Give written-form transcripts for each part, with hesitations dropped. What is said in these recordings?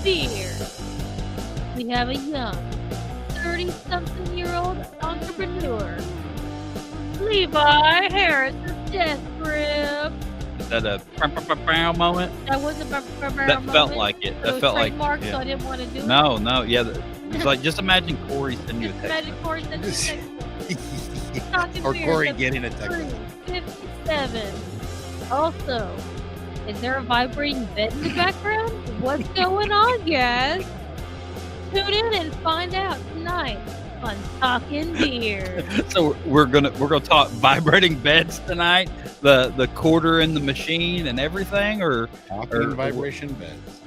Beards. We have a young, 30-something-year-old entrepreneur, Levi Harris of Death Grip. Is that a moment? That was a That moment. felt like it. That felt like trademark, so I didn't want to do it. No, yeah. It's like just imagine Corey sending you a text. Imagine Corey sending you a text. Or Corey getting a text. 57. Also, is there a vibrating bed in the background? What's going on, guys? Tune in and find out tonight on Talking Beards. So we're gonna talk vibrating beds tonight, the quarter in the machine and everything, or vibration beds.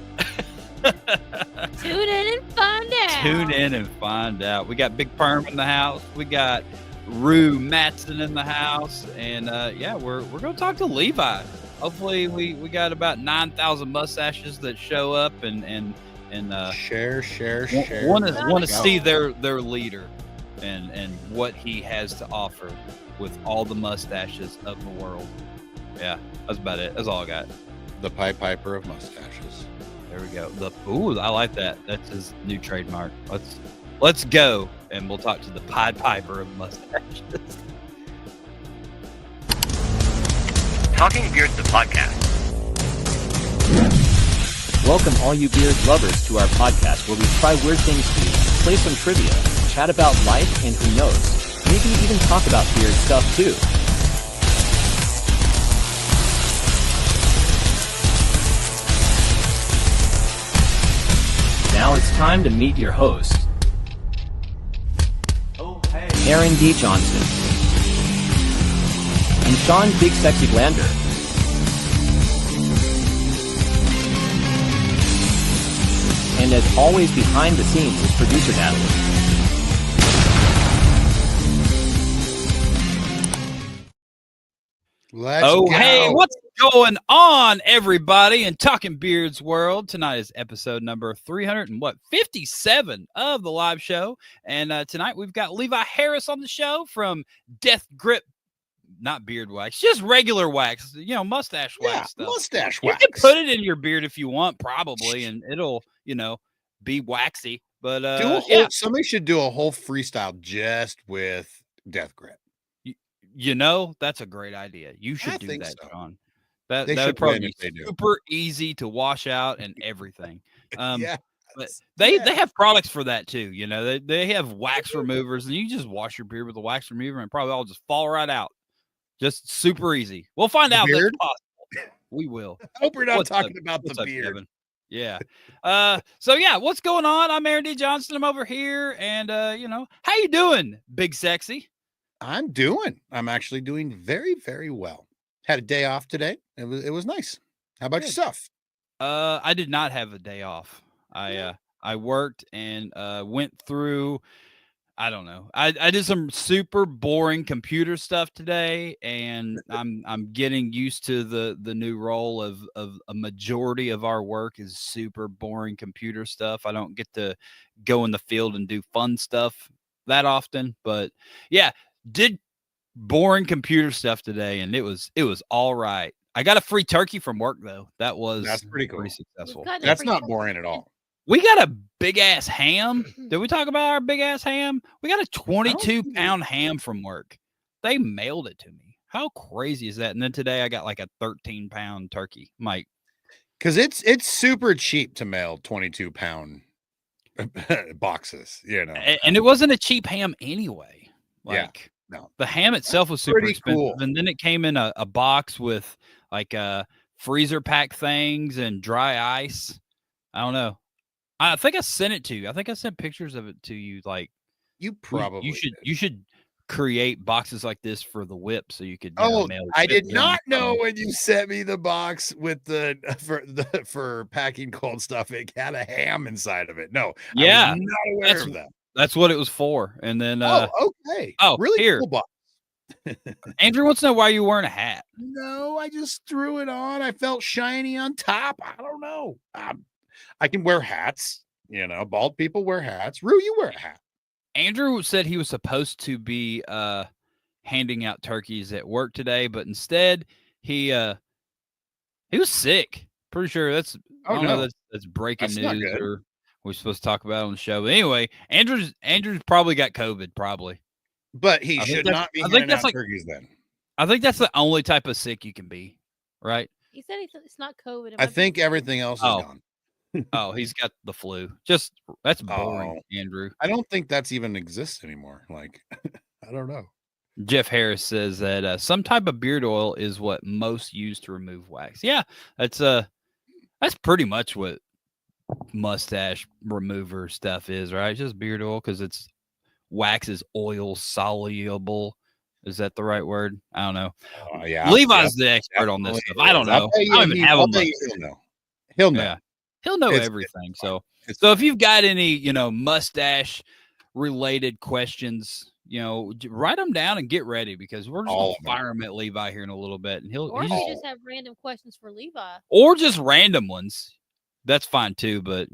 Tune in and find out. Tune in and find out. We got Big Perm in the house. We got Rue Matson in the house, and we're gonna talk to Levi. Hopefully, we got about 9,000 mustaches that show up and share. Want to see their leader and what he has to offer with all the mustaches of the world. Yeah, that's about it. That's all I got. The Pied Piper of mustaches. There we go. I like that. That's his new trademark. Let's go, and we'll talk to the Pied Piper of mustaches. Talking Beards, the podcast. Welcome all you beard lovers to our podcast where we try weird things to you, play some trivia, chat about life, and who knows, maybe even talk about beard stuff too. Now it's time to meet your host, Aaron D. Johnston and Shawn Big Sexy Glander. And as always, behind the scenes is producer Natalie. Let's go. Hey, what's going on, everybody, in Talking Beards world? Tonight is episode number 357 of the live show. And tonight we've got Levi Harris on the show from Death Grip. Not beard wax, just regular wax, mustache wax stuff. Mustache wax. wax. You can put it in your beard if you want, probably, and it'll, be waxy. But somebody should do a whole freestyle just with Death Grip. That's a great idea. You should do that, so. Shawn. That would probably be super easy to wash out and everything. Yeah. But they have products for that too. They have wax removers, and you just wash your beard with a wax remover, and probably all just fall right out. Just super easy. We'll find out if that's possible. We will. I hope we're not talking about the beard. Kevin? Yeah. What's going on? I'm Aaron D. Johnston. I'm over here, and how you doing, Big Sexy? I'm actually doing very, very well. Had a day off today. It was nice. How about yourself? I did not have a day off. I worked and went through. I don't know. I did some super boring computer stuff today, and I'm getting used to the new role of a majority of our work is super boring computer stuff. I don't get to go in the field and do fun stuff that often, but yeah, did boring computer stuff today, and it was all right. I got a free turkey from work though. That's pretty cool. Pretty successful. That's not boring at all. We got a big ass ham. Did we talk about our big ass ham? We got a 22-pound ham from work. They mailed it to me. How crazy is that? And then today I got like a 13-pound turkey. Mike, because it's super cheap to mail 22-pound boxes, And it wasn't a cheap ham anyway. No, the ham itself was super expensive, cool. And then it came in a box with like freezer pack things and dry ice. I don't know. I think I sent it to you. I think I sent pictures of it to you. Like you probably you should create boxes like this for the whip so you could. Mail I did not know when you sent me the box with for packing cold stuff. It had a ham inside of it. No, yeah, I was not aware of that. That's what it was for. And then okay. Really here. Cool box. Andrew wants to know why you wearing a hat. No, I just threw it on. I felt shiny on top. I don't know. I can wear hats. Bald people wear hats. Rue, you wear a hat. Andrew said he was supposed to be handing out turkeys at work today, but instead he was sick. Pretty sure I don't no. know. That's breaking That's not news, good. or we're supposed to talk about it on the show. But anyway, Andrew's probably got COVID. Probably. But he I think should that's- not be I think handing that's out like- turkeys then. I think that's the only type of sick you can be, right? He said it's not COVID. It I might be think flu. everything else is Oh. gone. Oh, he's got the flu. Just that's boring, Oh. Andrew. I don't think that's even exists anymore. Like, I don't know. Jeff Harris says that some type of beard oil is what most use to remove wax. Yeah, that's pretty much what mustache remover stuff is, right? Just beard oil because it's wax is oil soluble. Is that the right word? I don't know. Yeah, Levi's the expert on this stuff. I don't know. I don't even have a mustache. He'll know. He'll know. Yeah, he'll know It's- everything. it's fine. So if you've got any, mustache related questions, write them down and get ready because we're just All gonna of them. fire him at Levi here in a little bit, and Or he's if you just have random questions for Levi. or just random ones. That's fine too. But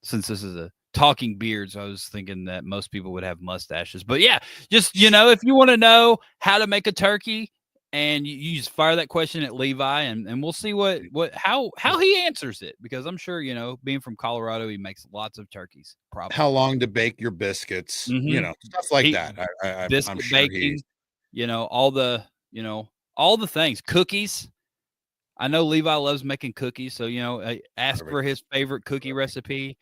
since this is a talking beards, I was thinking that most people would have mustaches. But yeah, just if you want to know how to make a turkey, and you just fire that question at Levi, and we'll see how he answers it, because I'm sure being from Colorado, he makes lots of turkees. Probably How long to bake your biscuits? Mhm. Stuff like He- that. I'm biscuit sure baking, all the things, cookies. I know Levi loves making cookies, so ask for his favorite cookie recipe.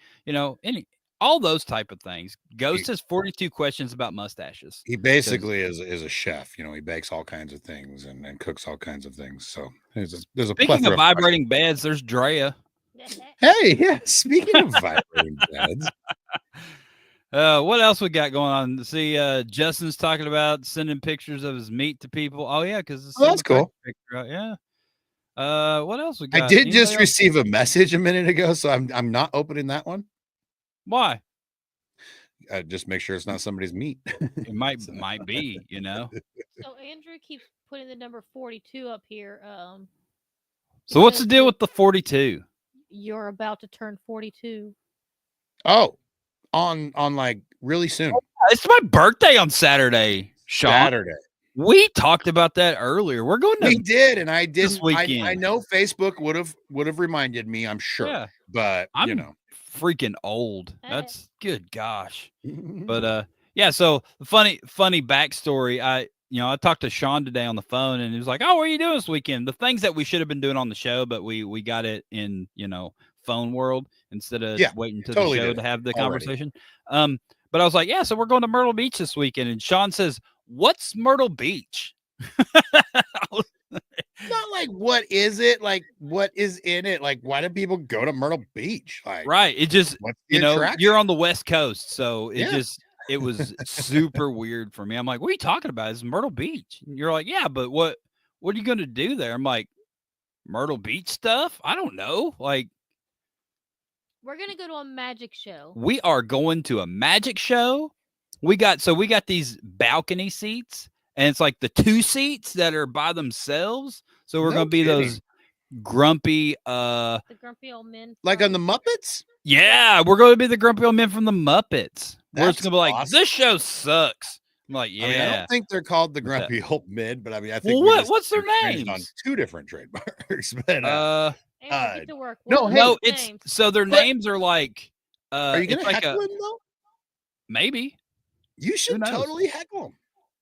All those type of things. Ghost has 42 questions about mustaches. He basically is a chef. He bakes all kinds of things and cooks all kinds of things. So there's a Speaking plethora of vibrating beds, there's Drea. Hey, yeah. Speaking of vibrating beds, What else we got going on? See, Justin's talking about sending pictures of his meat to people. Oh yeah, because that's cool. Yeah. What else we got? I did Anybody just else? receive a message a minute ago, so I'm not opening that one. Why? Just make sure it's not somebody's meat. It might be. So Andrew keeps putting the number 42 up here. So what's the deal with the 42? You're about to turn 42. Oh, on like really soon. It's my birthday on Saturday, Shawn. Saturday. We talked about that earlier. We're going to We did, and I didn't. this weekend. I know Facebook would have reminded me. I'm sure, Yeah. but I'm freaking old. Hey. That's good gosh. But yeah, so the funny backstory. I talked to Shawn today on the phone, and he was like, "Oh, what are you doing this weekend?" The things that we should have been doing on the show, but we got it in phone world instead of waiting to totally the show did to have the already. conversation. But I was like, "Yeah, so we're going to Myrtle Beach this weekend," and Shawn says, "What's Myrtle Beach?" Not like what is it? Like what is in it? Like why do people go to Myrtle Beach? Like Right. It just what's the attraction? you're on the West Coast, so it Yeah. was super weird for me. I'm like, what are you talking about? It's Myrtle Beach. And you're like, yeah, but what are you going to do there? I'm like, Myrtle Beach stuff? I don't know. Like, We're going to go to a magic show. we are going to a magic show. We got these balcony seats, and it's like the 2 seats that are by themselves. So we're No going to be kidding. those grumpy The grumpy old men. Like on the Muppets? yeah, we're going to be the grumpy old men from the Muppets. Where it's That's going to be like, awesome. this show sucks. I'm like, yeah. I mean, I don't think they're called the What's that? Grumpy Old Men, but I mean, I think Well, we just what's their infringed on names? 2 different trademarks. But Uh, Andrew, get to work. no, What are hey, no, their it's names? so their But- names are like are you it's gonna like heckle him though? maybe You should knows? totally heckle him.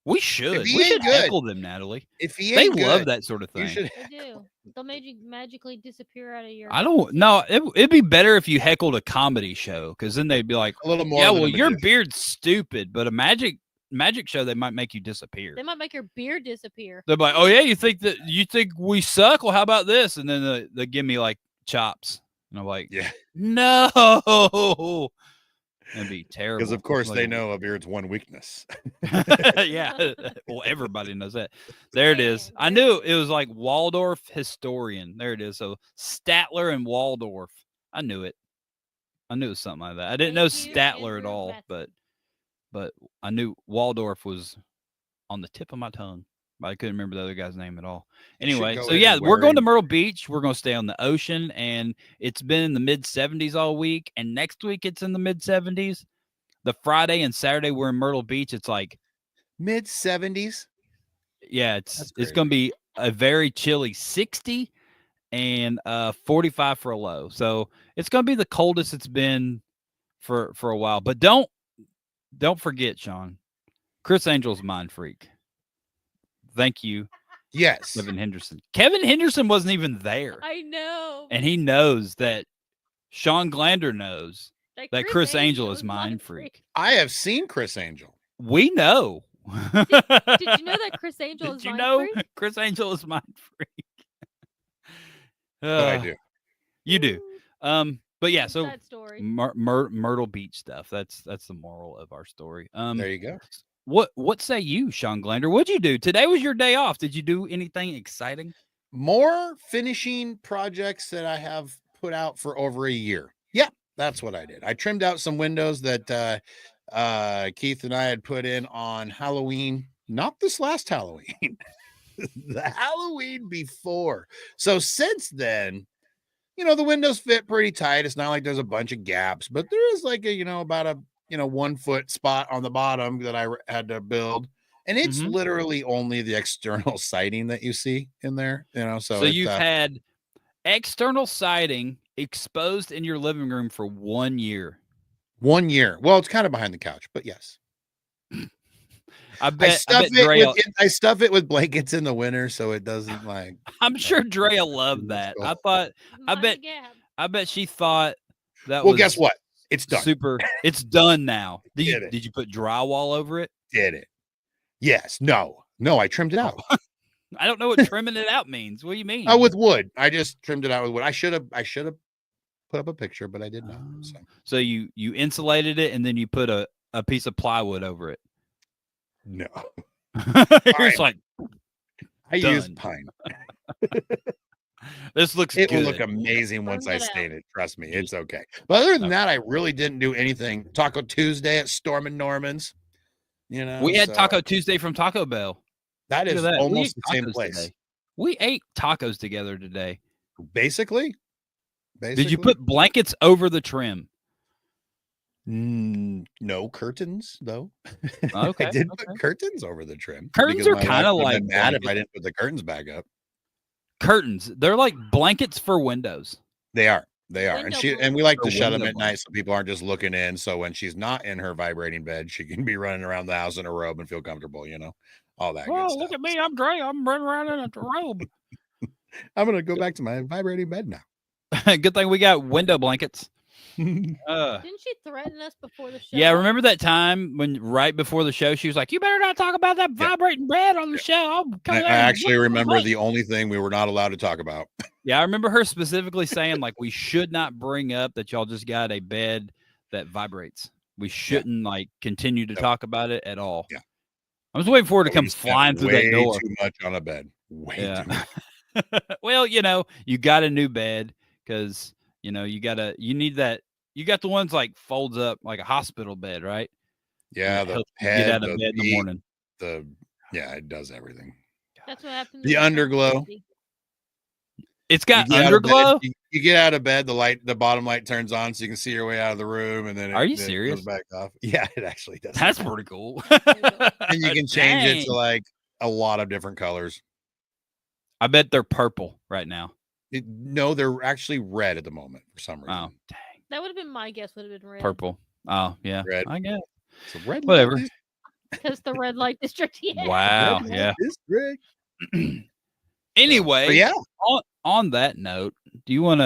we should he we ain't should good, heckle them, Natalie. If he They ain't love good, that sort of you thing. should. They do. They'll magically disappear out of your. I don't know. It'd be better if you heckled a comedy show, because then they'd be like, A little more. yeah, than a well, your magician. beard's stupid, but a magic show, they might make you disappear. They might make your beard disappear. They're like, oh yeah, you think we suck? Well, how about this? And then they give me like chops, and I'm like, Yeah, no. That'd be terrible. because of course Like, they know a beard's one weakness. yeah. Well, everybody knows that. There it is. I knew it was like Waldorf historian. There it is. So Statler and Waldorf. I knew it. I knew it was something like that. I didn't know Thank you, Statler at Andrew all, Matthews. but I knew Waldorf was on the tip of my tongue. But I couldn't remember the other guy's name at all. You should Anyway, go so yeah, anywhere we're going to in- Myrtle Beach. We're going to stay on the ocean, and it's been in the mid 70s all week. And next week it's in the mid 70s. The Friday and Saturday we're in Myrtle Beach. It's like, Mid 70s. yeah, That's it's crazy. going to be a very chilly 60. and 45 for a low. So it's going to be the coldest it's been for a while. But don't forget, Shawn, Chris Angel's mind freak. Thank you, Yes. Kevin Henderson. Kevin Henderson wasn't even there. I know. And he knows that Shawn Glander knows that Chris Angel is mind freak. I have seen Chris Angel. We know. Did you know that Chris Angel is mind freak? Chris Angel is mind freak? I do. You do. But yeah, so That story. Myrtle Beach stuff. That's the moral of our story. There you go. What say you, Shawn Glander? What'd you do? Today was your day off. Did you do anything exciting? More finishing projects that I have put out for over a year. Yeah, that's what I did. I trimmed out some windows that Keith and I had put in on Halloween, not this last Halloween, the Halloween before. So since then, the windows fit pretty tight. It's not like there's a bunch of gaps, but there is like about a 1 foot spot on the bottom that I had to build. And it's literally only the external siding that you see in there, So you've had external siding exposed in your living room for 1 year. 1 year. Well, it's kind of behind the couch, but yes. I stuff it with blankets in the winter so it doesn't like. I'm sure Drea loved that. I bet she thought that. Well, guess what? It's done. Super. It's done now. Did you put drywall over it? Did it? Yes. No. I trimmed it out. I don't know what trimming it out means. What do you mean? Oh, with wood. I just trimmed it out with wood. I should have put up a picture, but I did not. So you insulated it and then you put a piece of plywood over it. No. You're just like, I use pine. This looks It good. will look amazing once I stain it. Trust me, it's okay. But other than that, I really didn't do anything. Taco Tuesday at Storm and Norman's. We had Taco Tuesday from Taco Bell. That is almost the same place. Today. We ate tacos together today. Basically. Did you put blankets over the trim? No curtains, though. Okay, I did put curtains over the trim. Curtains are kind of like mad if I didn't put the curtains back up. Curtains, they're like blankets for windows. They are. And we like to shut them at night so people aren't just looking in. So when she's not in her vibrating bed, she can be running around the house in a robe and feel comfortable. All that. Oh, good stuff. Look at me! I'm Dre. I'm running around in a robe. I'm gonna go back to my vibrating bed now. Good thing we got window blankets. Didn't she threaten us before the show? Yeah, remember that time when right before the show she was like, "You better not talk about that vibrating bed on the show." I actually remember the only thing we were not allowed to talk about. Yeah, I remember her specifically saying like we should not bring up that y'all just got a bed that vibrates. We shouldn't like continue to talk about it at all. Yeah, I was waiting for her to come flying through that door. Too much on a bed. Way too much. Well, you got a new bed because you need that. You got the ones like folds up like a hospital bed, right? Yeah, the head, get out of bed in the morning. It does everything. That's what happened. The underglow. It's got underglow. You get out of bed, the bottom light turns on so you can see your way out of the room, and then are you serious? Goes back off. Yeah, it actually does. That's pretty cool. And you can change it to like a lot of different colors. I bet they're purple right now. No, they're actually red at the moment for some reason. Oh, dang. That would have been my guess. Would have been red. Purple. Oh, yeah. Red. I guess. So red. Whatever. Because the red light district. Yeah. Wow. Yeah. District. Anyway. Yeah. On that note, do we want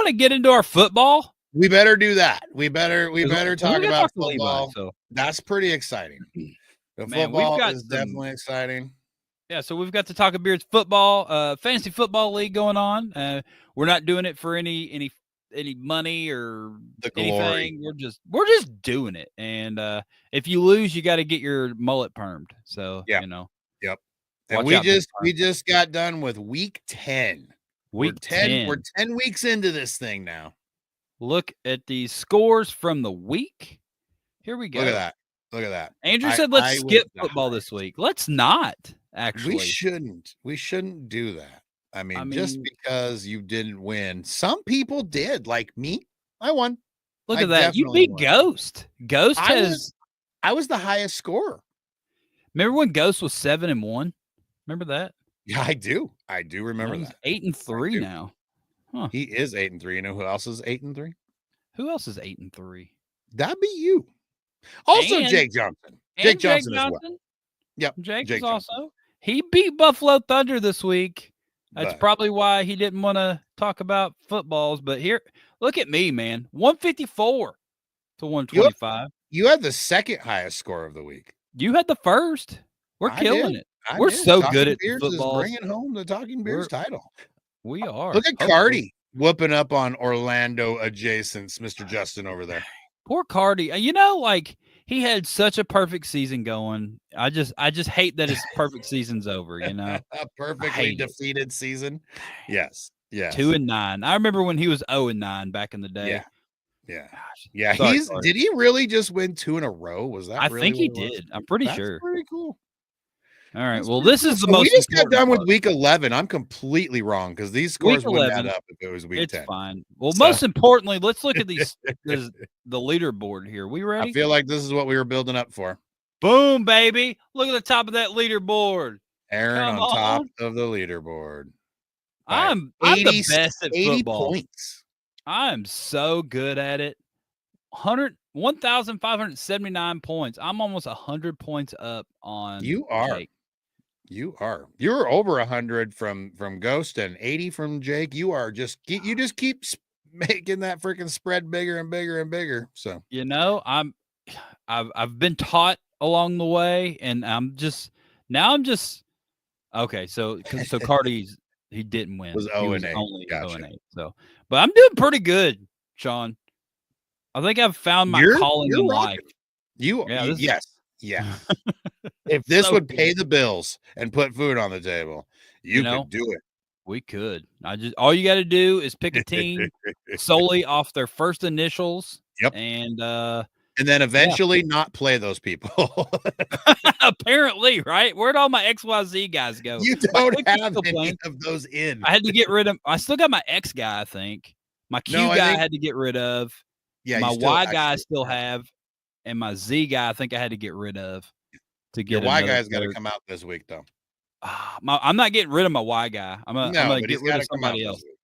to get into our football? We better do that. We better talk about football. Levi, so. That's pretty exciting. The football is definitely exciting. Yeah, so we've got the Talking Beards football, fantasy football league going on. We're not doing it for any money or anything. We're just doing it. And if you lose, you got to get your mullet permed. So Yep. And we just got done with week 10. We're 10 weeks into this thing now. Look at these scores from the week. Here we go. Look at that. Andrew said let's skip football this week. Let's not. Actually, we shouldn't do that. I mean, just because you didn't win, some people did. Like me, I won. Look at that. You beat Ghost. I was the highest scorer. Remember when Ghost was 7-1? Remember that? Yeah, I do. I do remember He's that. 8-3 now. Huh. He is 8-3. You know who else is 8-3? Who else is 8-3? That'd be you. Also, And- Jake Johnston. And Jake Johnston as well. Yep. Jake Jake is Johnson. also. He beat Buffalo Thunder this week. That's But probably why he didn't want to talk about footballs. But here, look at me, man. 154 to 125. you had the second highest score of the week. You had the first. We're I killing did. it. I We're did. so Talking good at Beards footballs. is bringing home the Talking Beards title. We are. Look at Hopefully. Cardi whooping up on Orlando adjacents, Mr. Justin over there. Poor Cardi. You know, like he had such a perfect season going. I just hate that his perfect season's over. You know, A perfectly defeated season. Yes. 2-9. I remember when he was 0-9 back in the day. Yeah. Sorry, Did he really just win 2 in a row? Was that? I really think he what it was? did. I'm pretty That's sure. pretty cool. All right. That's Well, pretty this cool. is the So most. we just got important done with part. week 11. I'm completely wrong because these scores Week wouldn't 11, add up if it was week It's 10. fine. Well, So- most importantly, let's look at the leaderboard here. We ready? I feel like this is what we were building up for. Boom, baby. Look at the top of that leaderboard. Aaron Come on top on. of the leaderboard. I'm 80 the best at 80 football. points. I'm so good at it. 1,579 points. I'm almost 100 points up on You are. Jake. You are. You're over 100 from Ghost and 80 from Jake. You are you just keep making that freaking spread bigger and bigger and bigger. So You know, I've been taught along the way, and I'm just okay. So Cardi's he didn't win. Was He 0-8. only Gotcha. 0-8. So, but I'm doing pretty good, Shawn. I think I've found my calling in life. Yes. If this So would good. pay the bills and put food on the table, you know, could do it. We could. All you got to do is pick a team solely off their first initials. Yep. And then eventually not play those people. apparently, right? Where'd all my XYZ guys go? You My don't X is have still any playing. of those in. I had to get rid of. I still got my X guy. I think my Q No, I guy I think- had to get rid of. Yeah, my you still Y guy I actually still have to. have, and my Z guy I think I had to get rid of to Your get Y another guy's got to third. come out this week, though. I'm not getting rid of my Y guy. I'm gonna but get he's rid gotta of come out somebody this else. week.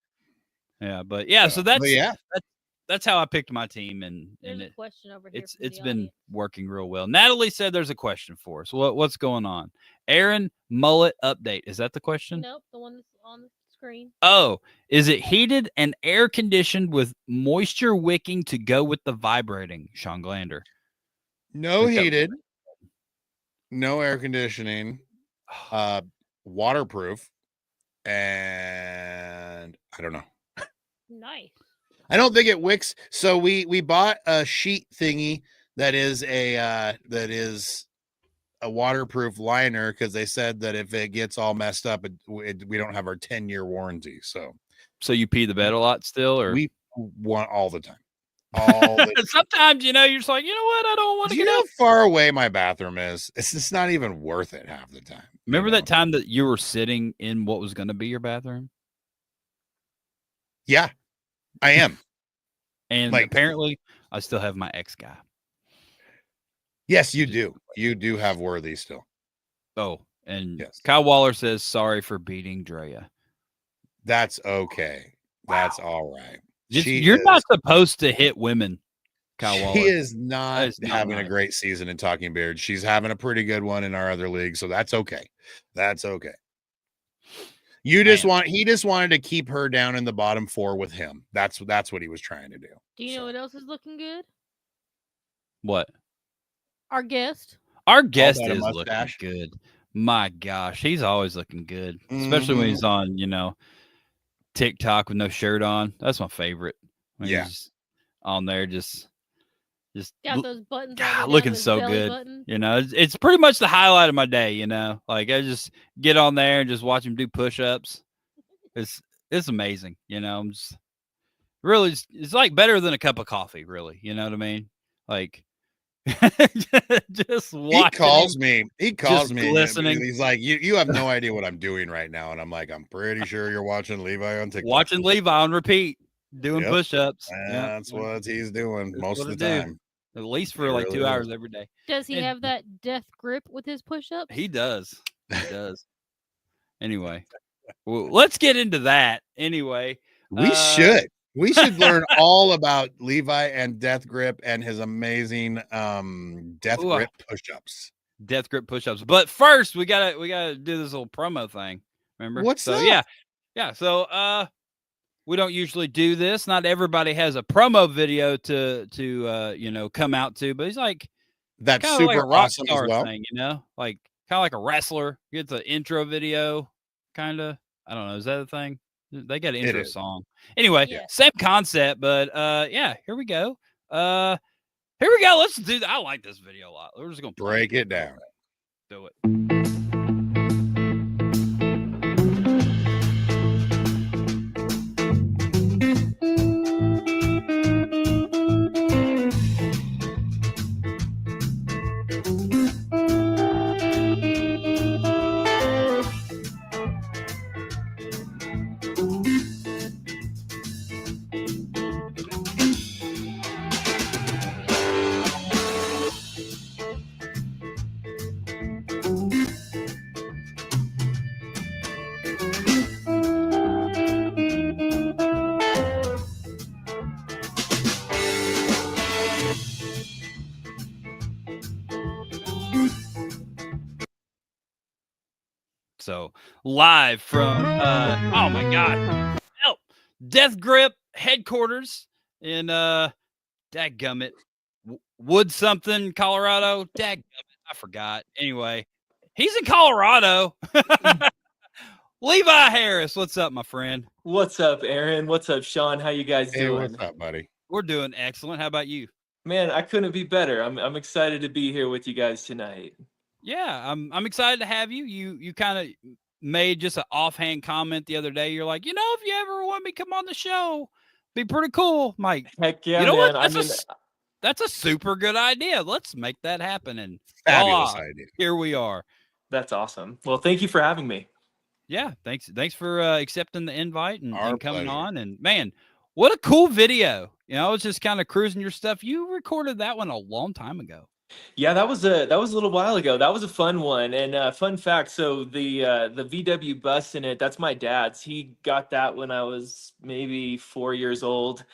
Yeah, but yeah, so But yeah. that's how I picked my team, and There's a it, question over here. it's from it's the been audience. working real well. Natalie said there's a question for us. What's going on? Aaron mullet update. Is that the question? Nope, the one that's on the screen. Oh, is it heated and air conditioned with moisture wicking to go with the vibrating? Shawn Glander. No Think that- heated, no air conditioning, waterproof, and I don't know. Nice. I don't think it wicks. So we bought a sheet thingy that is a waterproof liner because they said that if it gets all messed up, we don't have our 10-year warranty. So you pee the bed a lot still, or we want all the time. All the sometimes you're just like, you know what, I don't want Do to you get know up. how far away my bathroom is? It's just not even worth it half the time. Remember you know? that time that you were sitting in what was going to be your bathroom? Yeah, I am. And Like- apparently I still have my ex guy. Yes, you do. You do have Worthy still. Oh, and Yes. Kyle Waller says sorry for beating Drea. That's okay. That's all right. You're not supposed to hit women, Kyle Waller. She is not That is not having a nice. great season in Talking Beards. She's having a pretty good one in our other league, so that's okay. That's okay. He just wanted to keep her down in the bottom 4 with him. That's what he was trying to do. Do you know what else is looking good? What? Our guest. Our guest about a is looking mustache. good. My gosh, he's always looking good, especially when he's on, TikTok with no shirt on. That's my favorite. When Yeah. he's on there, just Got those buttons. all the way God, down looking to his so belly good. button. It's pretty much the highlight of my day. Like I just get on there and just watch him do push-ups. It's amazing. I'm just really, it's like better than a cup of coffee. Really, you know what I mean? Like just watching. He calls me. Listening. He's like, you have no idea what I'm doing right now, and I'm like, I'm pretty sure you're watching Levi on TikTok. Watching Levi on repeat, doing Yep. push-ups. That's what he's doing That's most what of the I do. time. At least for It like really 2 is. hours every day. Does he And- have that death grip with his push-ups? He does. He does. Anyway, Well, let's get into that anyway. We should learn all about Levi and Death Grip and his amazing Death Grip push-ups. Death Grip push-ups. But first, we gotta do this little promo thing. Remember? What's that? Yeah. So we don't usually do this. Not everybody has a promo video to come out to, but he's like that's kind of super like a rock awesome star as well. thing, like kind of like a wrestler gets an intro video, kind of. I don't know. Is that a thing? They got an intro song. Anyway, same concept, but here we go. Let's do that. I like this video a lot. We're just gonna break it down. Do it. So live from oh my god, Death Grip headquarters in dadgummit, Wood something, Colorado. Dadgummit, I forgot. Anyway, he's in Colorado. Levi Harris, what's up, my friend? What's up, Aaron? What's up, Shawn? How you guys doing? What's up, buddy? We're doing excellent. How about you? Man, I couldn't be better. I'm excited to be here with you guys tonight. Yeah, I'm excited to have you. You kind of made just an offhand comment the other day. You're like, if you ever want me to come on the show, be pretty cool. I'm like, heck yeah, you know man. what? That's a super good idea. Let's make that happen. And fabulous idea. Here we are. That's awesome. Well, thank you for having me. Yeah, thanks for accepting the invite and coming pleasure. on. And man, what a cool video. I was just kind of cruising your stuff. You recorded that one a long time ago. Yeah, that was a little while ago. That was a fun one. And fun fact, so the VW bus in it, that's my dad's. He got that when I was maybe 4 years old.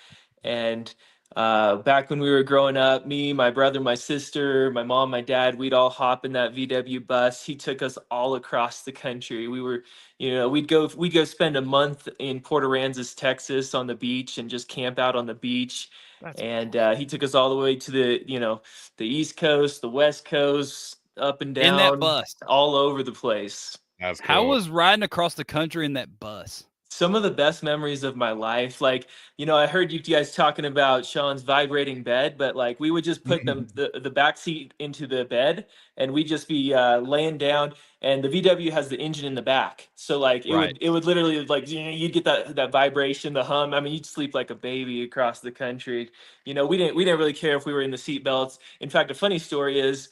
And back when we were growing up, me, my brother, my sister, my mom, my dad, we'd all hop in that VW bus. He took us all across the country. We were, we'd go spend a month in Port Aransas, Texas on the beach and just camp out on the beach. And he took us all the way to the East Coast, the West Coast, up and down in that bus, all over the place. That's cool. How was riding across the country in that bus? Some of the best memories of my life. Like, I heard you guys talking about Shawn's vibrating bed, but like we would just put the back seat into the bed and we'd just be laying down, and the VW has the engine in the back. So like it would literally like, you'd get that vibration, the hum. I mean, you'd sleep like a baby across the country. We didn't really care if we were in the seat belts. In fact, a funny story is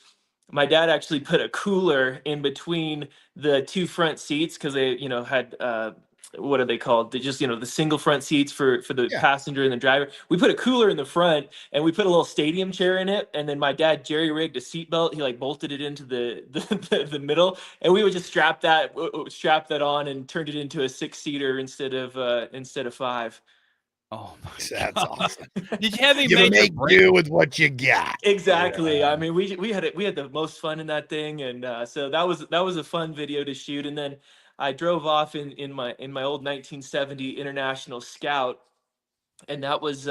my dad actually put a cooler in between the two front seats because they, had what are they called? They just, the single front seats for the passenger and the driver. We put a cooler in the front and we put a little stadium chair in it. And then my dad jerry rigged a seatbelt. He like bolted it into the middle, and we would just strap that on and turned it into a 6-seater instead of 5. Oh my That's awesome. Did you have any make do with what you got? Exactly. I mean, we had the most fun in that thing, and so that was a fun video to shoot. And then I drove off in my old 1970 International Scout, and that was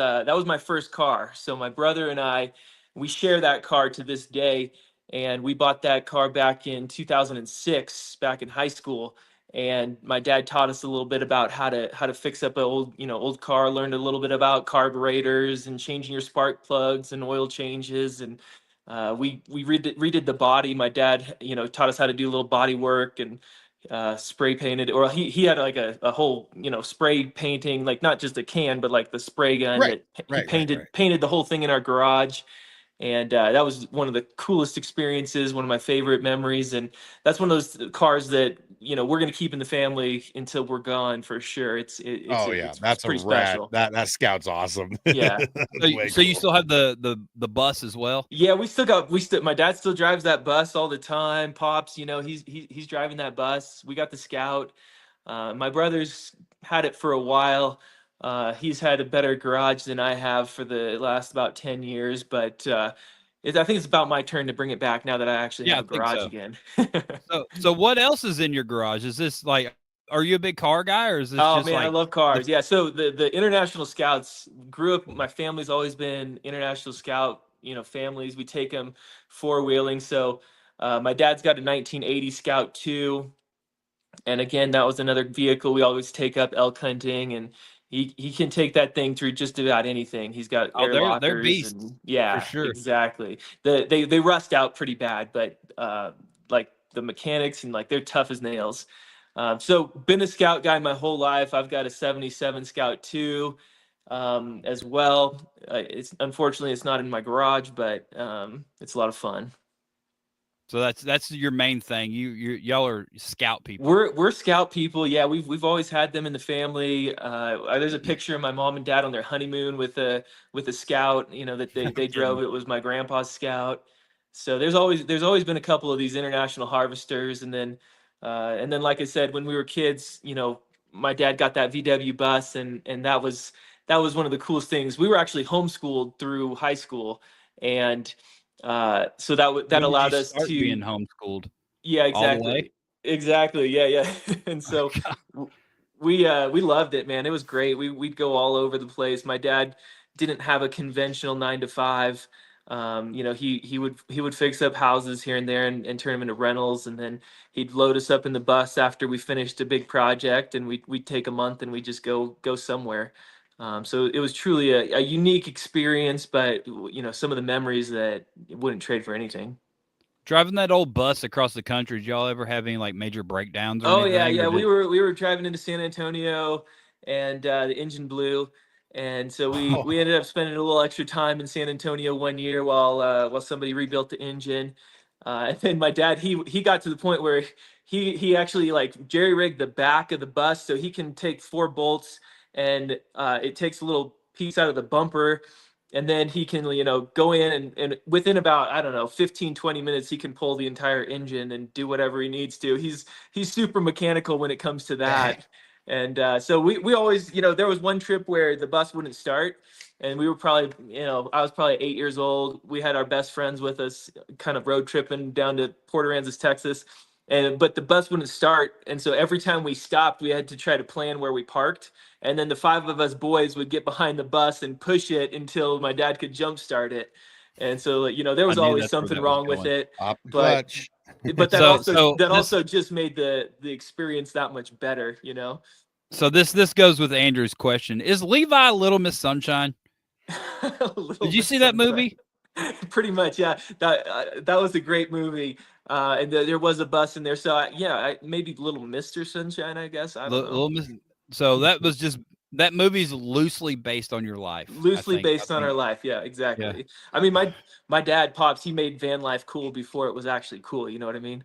my first car. So my brother and I, we share that car to this day, and we bought that car back in 2006, back in high school. And my dad taught us a little bit about how to fix up an old car. Learned a little bit about carburetors and changing your spark plugs and oil changes, and we redid the body. My dad taught us how to do a little body work and spray painted, or he had like a whole spray painting, like not just a can but like the spray gun painted the whole thing in our garage. And that was one of the coolest experiences, one of my favorite memories. And that's one of those cars that we're going to keep in the family until we're gone for sure. It's that's pretty a rad. special. That Scout's awesome. Yeah. So you still have the bus as well? Yeah, my dad still drives that bus all the time. Pops, he's driving that bus. We got the Scout. My brother's had it for a while. He's had a better garage than I have for the last about 10 years, but I think it's about my turn to bring it back now that I actually have Yeah, a I think garage so. again. So what else is in your garage? Is this like, are you a big car guy, or is this Oh just man, I like love cars. Yeah, so the International Scouts grew up. My family's always been International Scout, families. We take them four-wheeling. So my dad's got a 1980 Scout 2. And again, that was another vehicle we always take up elk hunting, and he can take that thing through just about anything. He's got oh air they're lockers, beasts and for yeah, sure. exactly. They rust out pretty bad, but like the mechanics and like they're tough as nails. So been a Scout guy my whole life. I've got a 77 Scout 2 as well. It's unfortunately it's not in my garage, but it's a lot of fun. So that's your main thing. Y'all are scout people. We're Scout people. Yeah, we've always had them in the family. There's a picture of my mom and dad on their honeymoon with a Scout. That they drove. It was my grandpa's Scout. So there's always been a couple of these international harvesters, and then like I said, when we were kids, my dad got that VW bus, and that was one of the coolest things. We were actually homeschooled through high school, and so that When did you allowed us start being to. homeschooled? Yeah, All the way? exactly. Exactly. Yeah, yeah. And Oh, so God. we loved it, man. It was great. We'd go all over the place. My dad didn't have a conventional 9 to 5. He would fix up houses here and there and turn them into rentals, and then he'd load us up in the bus after we finished a big project, and we'd take a month and we'd just go somewhere. So it was truly a unique experience, but some of the memories that wouldn't trade for anything. Driving that old bus across the country, did y'all ever have any like major breakdowns or Oh yeah, anything? Or yeah. We did were we were driving into San Antonio, and the engine blew, and so we ended up spending a little extra time in San Antonio one year while somebody rebuilt the engine. And then my dad he got to the point where he actually like jerry rigged the back of the bus so he can take 4 bolts, and it takes a little piece out of the bumper, and then he can go in and within about I don't know 15-20 minutes he can pull the entire engine and do whatever he needs to. He's super mechanical when it comes to that. And so we always there was one trip where the bus wouldn't start, and we were probably I was probably 8 years old. We had our best friends with us, kind of road tripping down to Port Aransas, Texas, but the bus wouldn't start, and so every time we stopped we had to try to plan where we parked, and then the 5 of us boys would get behind the bus and push it until my dad could jump start it. And so there I was knew always that's where something that was wrong with going. it, Pop the but clutch. that So also just made the experience that much better. this goes with Andrew's question. Is Levi Little Miss Sunshine? Little Did you Miss see that Sunshine. movie? Pretty much, yeah. That was a great movie, and there was a bus in there. So maybe Little Mr. Sunshine, I guess. I don't know. Little Miss. So that movie's loosely based on your life. I Loosely think. based on our life, yeah, Yeah. exactly. I mean, my dad, Pops, he made van life cool before it was actually cool. You know what I mean?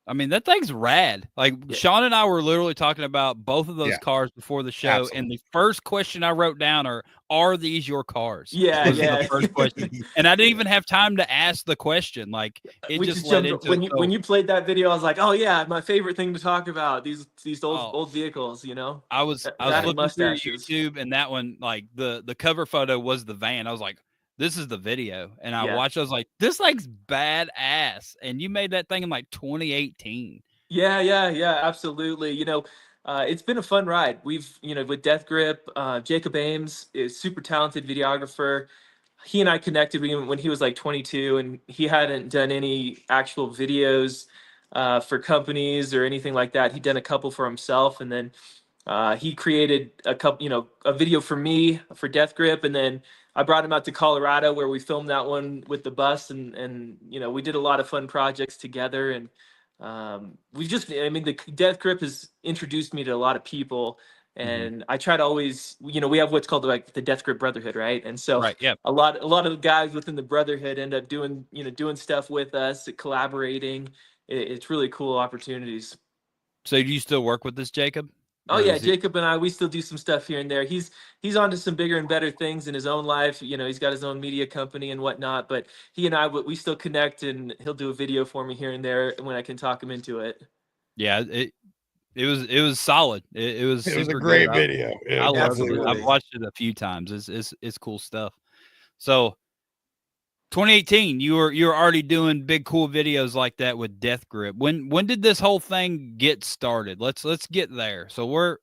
I mean, that thing's rad. Like Yeah. Shawn and I were literally talking about both of those Yeah. cars before the show, Absolutely. and the first question I wrote down are these your cars? Yeah, Was yeah. the first question, and I didn't even have time to ask the question. Like it We just just led jumped into when you played that video. I was like, oh yeah, my favorite thing to talk about these Oh. old vehicles. I was Ratty flipping through mustaches. YouTube, and that one, like the cover photo was the van. I was like, this is the video, and I Yeah. watched. I was like, this thing's badass. And you made that thing in like 2018. Yeah, absolutely. It's been a fun ride. We've, with Death Grip, Jacob Ames is super talented videographer. He and I connected when he was like 22, and he hadn't done any actual videos for companies or anything like that. He'd done a couple for himself, and then he created a video for me for Death Grip, and then I brought him out to Colorado where we filmed that one with the bus, and we did a lot of fun projects together, and the Death Grip has introduced me to a lot of people, and I try to always, we have what's called like the Death Grip Brotherhood, right? And so Right. Yeah. a lot of the guys within the Brotherhood end up doing stuff with us, collaborating. It's really cool opportunities. So do you still work with this Jacob? Oh Or yeah, is he- Jacob and I, we still do some stuff here and there. He's on to some bigger and better things in his own life. He's got his own media company and whatnot, but he and I, we still connect, and he'll do a video for me here and there when I can talk him into it. Yeah. It was solid. It was It was a super great good. video. I loved it. absolutely I've was. watched it a few times. It's cool stuff. So 2018, you were already doing big cool videos like that with Death Grip. When did this whole thing get started? Let's get there. So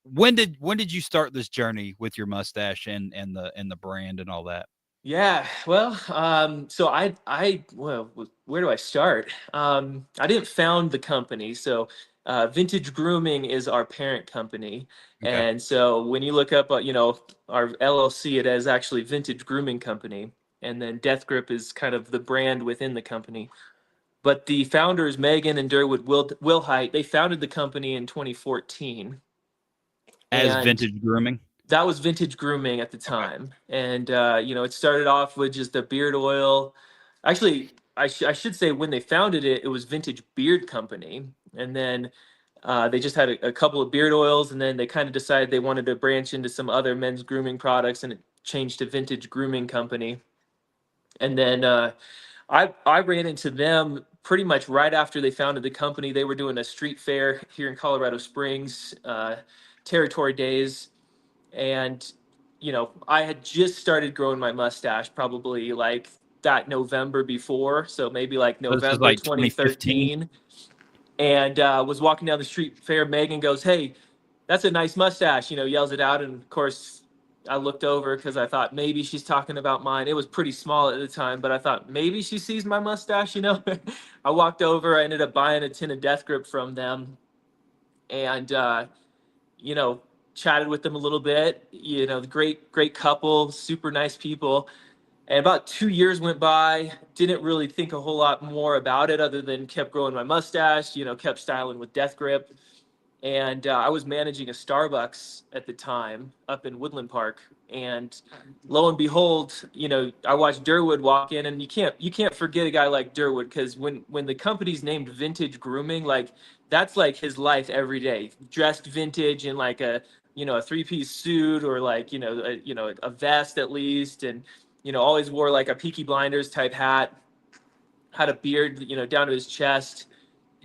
when did you start this journey with your mustache and the brand and all that? Yeah, well, so well, where do I start? I didn't found the company. So, Vintage Grooming is our parent company. Okay. And so when you look up, our LLC, it is actually Vintage Grooming Company. And then Death Grip is kind of the brand within the company. But the founders, Megan and Durwood Wilhite, they founded the company in 2014. As And Vintage Grooming. that was Vintage Grooming at the time. And it started off with just a beard oil. Actually, I should say when they founded it, it was Vintage Beard Company. And then they just had a couple of beard oils, and then they kind of decided they wanted to branch into some other men's grooming products, and it changed to Vintage Grooming Company. And then I ran into them pretty much right after they founded the company. They were doing a street fair here in Colorado Springs, Territory Days. And I had just started growing my mustache, probably like that November before, so maybe like This is November like 2015. 2013. And was walking down the street fair. Megan goes, "Hey, that's a nice mustache," yells it out. And of course I looked over because I thought maybe she's talking about mine. It was pretty small at the time, but I thought maybe she sees my mustache. I walked over. I ended up buying a tin of Death Grip from them, and you know, chatted with them a little bit. The great couple, super nice people. And about 2 years went by. Didn't really think a whole lot more about it other than kept growing my mustache. Kept styling with Death Grip. And I was managing a Starbucks at the time up in Woodland Park. And lo and behold, I watched Durwood walk in, and you can't forget a guy like Durwood, because when the company's named Vintage Grooming, like that's like his life every day, dressed vintage in like a three-piece suit, or like a vest at least, and always wore like a Peaky Blinders type hat, had a beard down to his chest.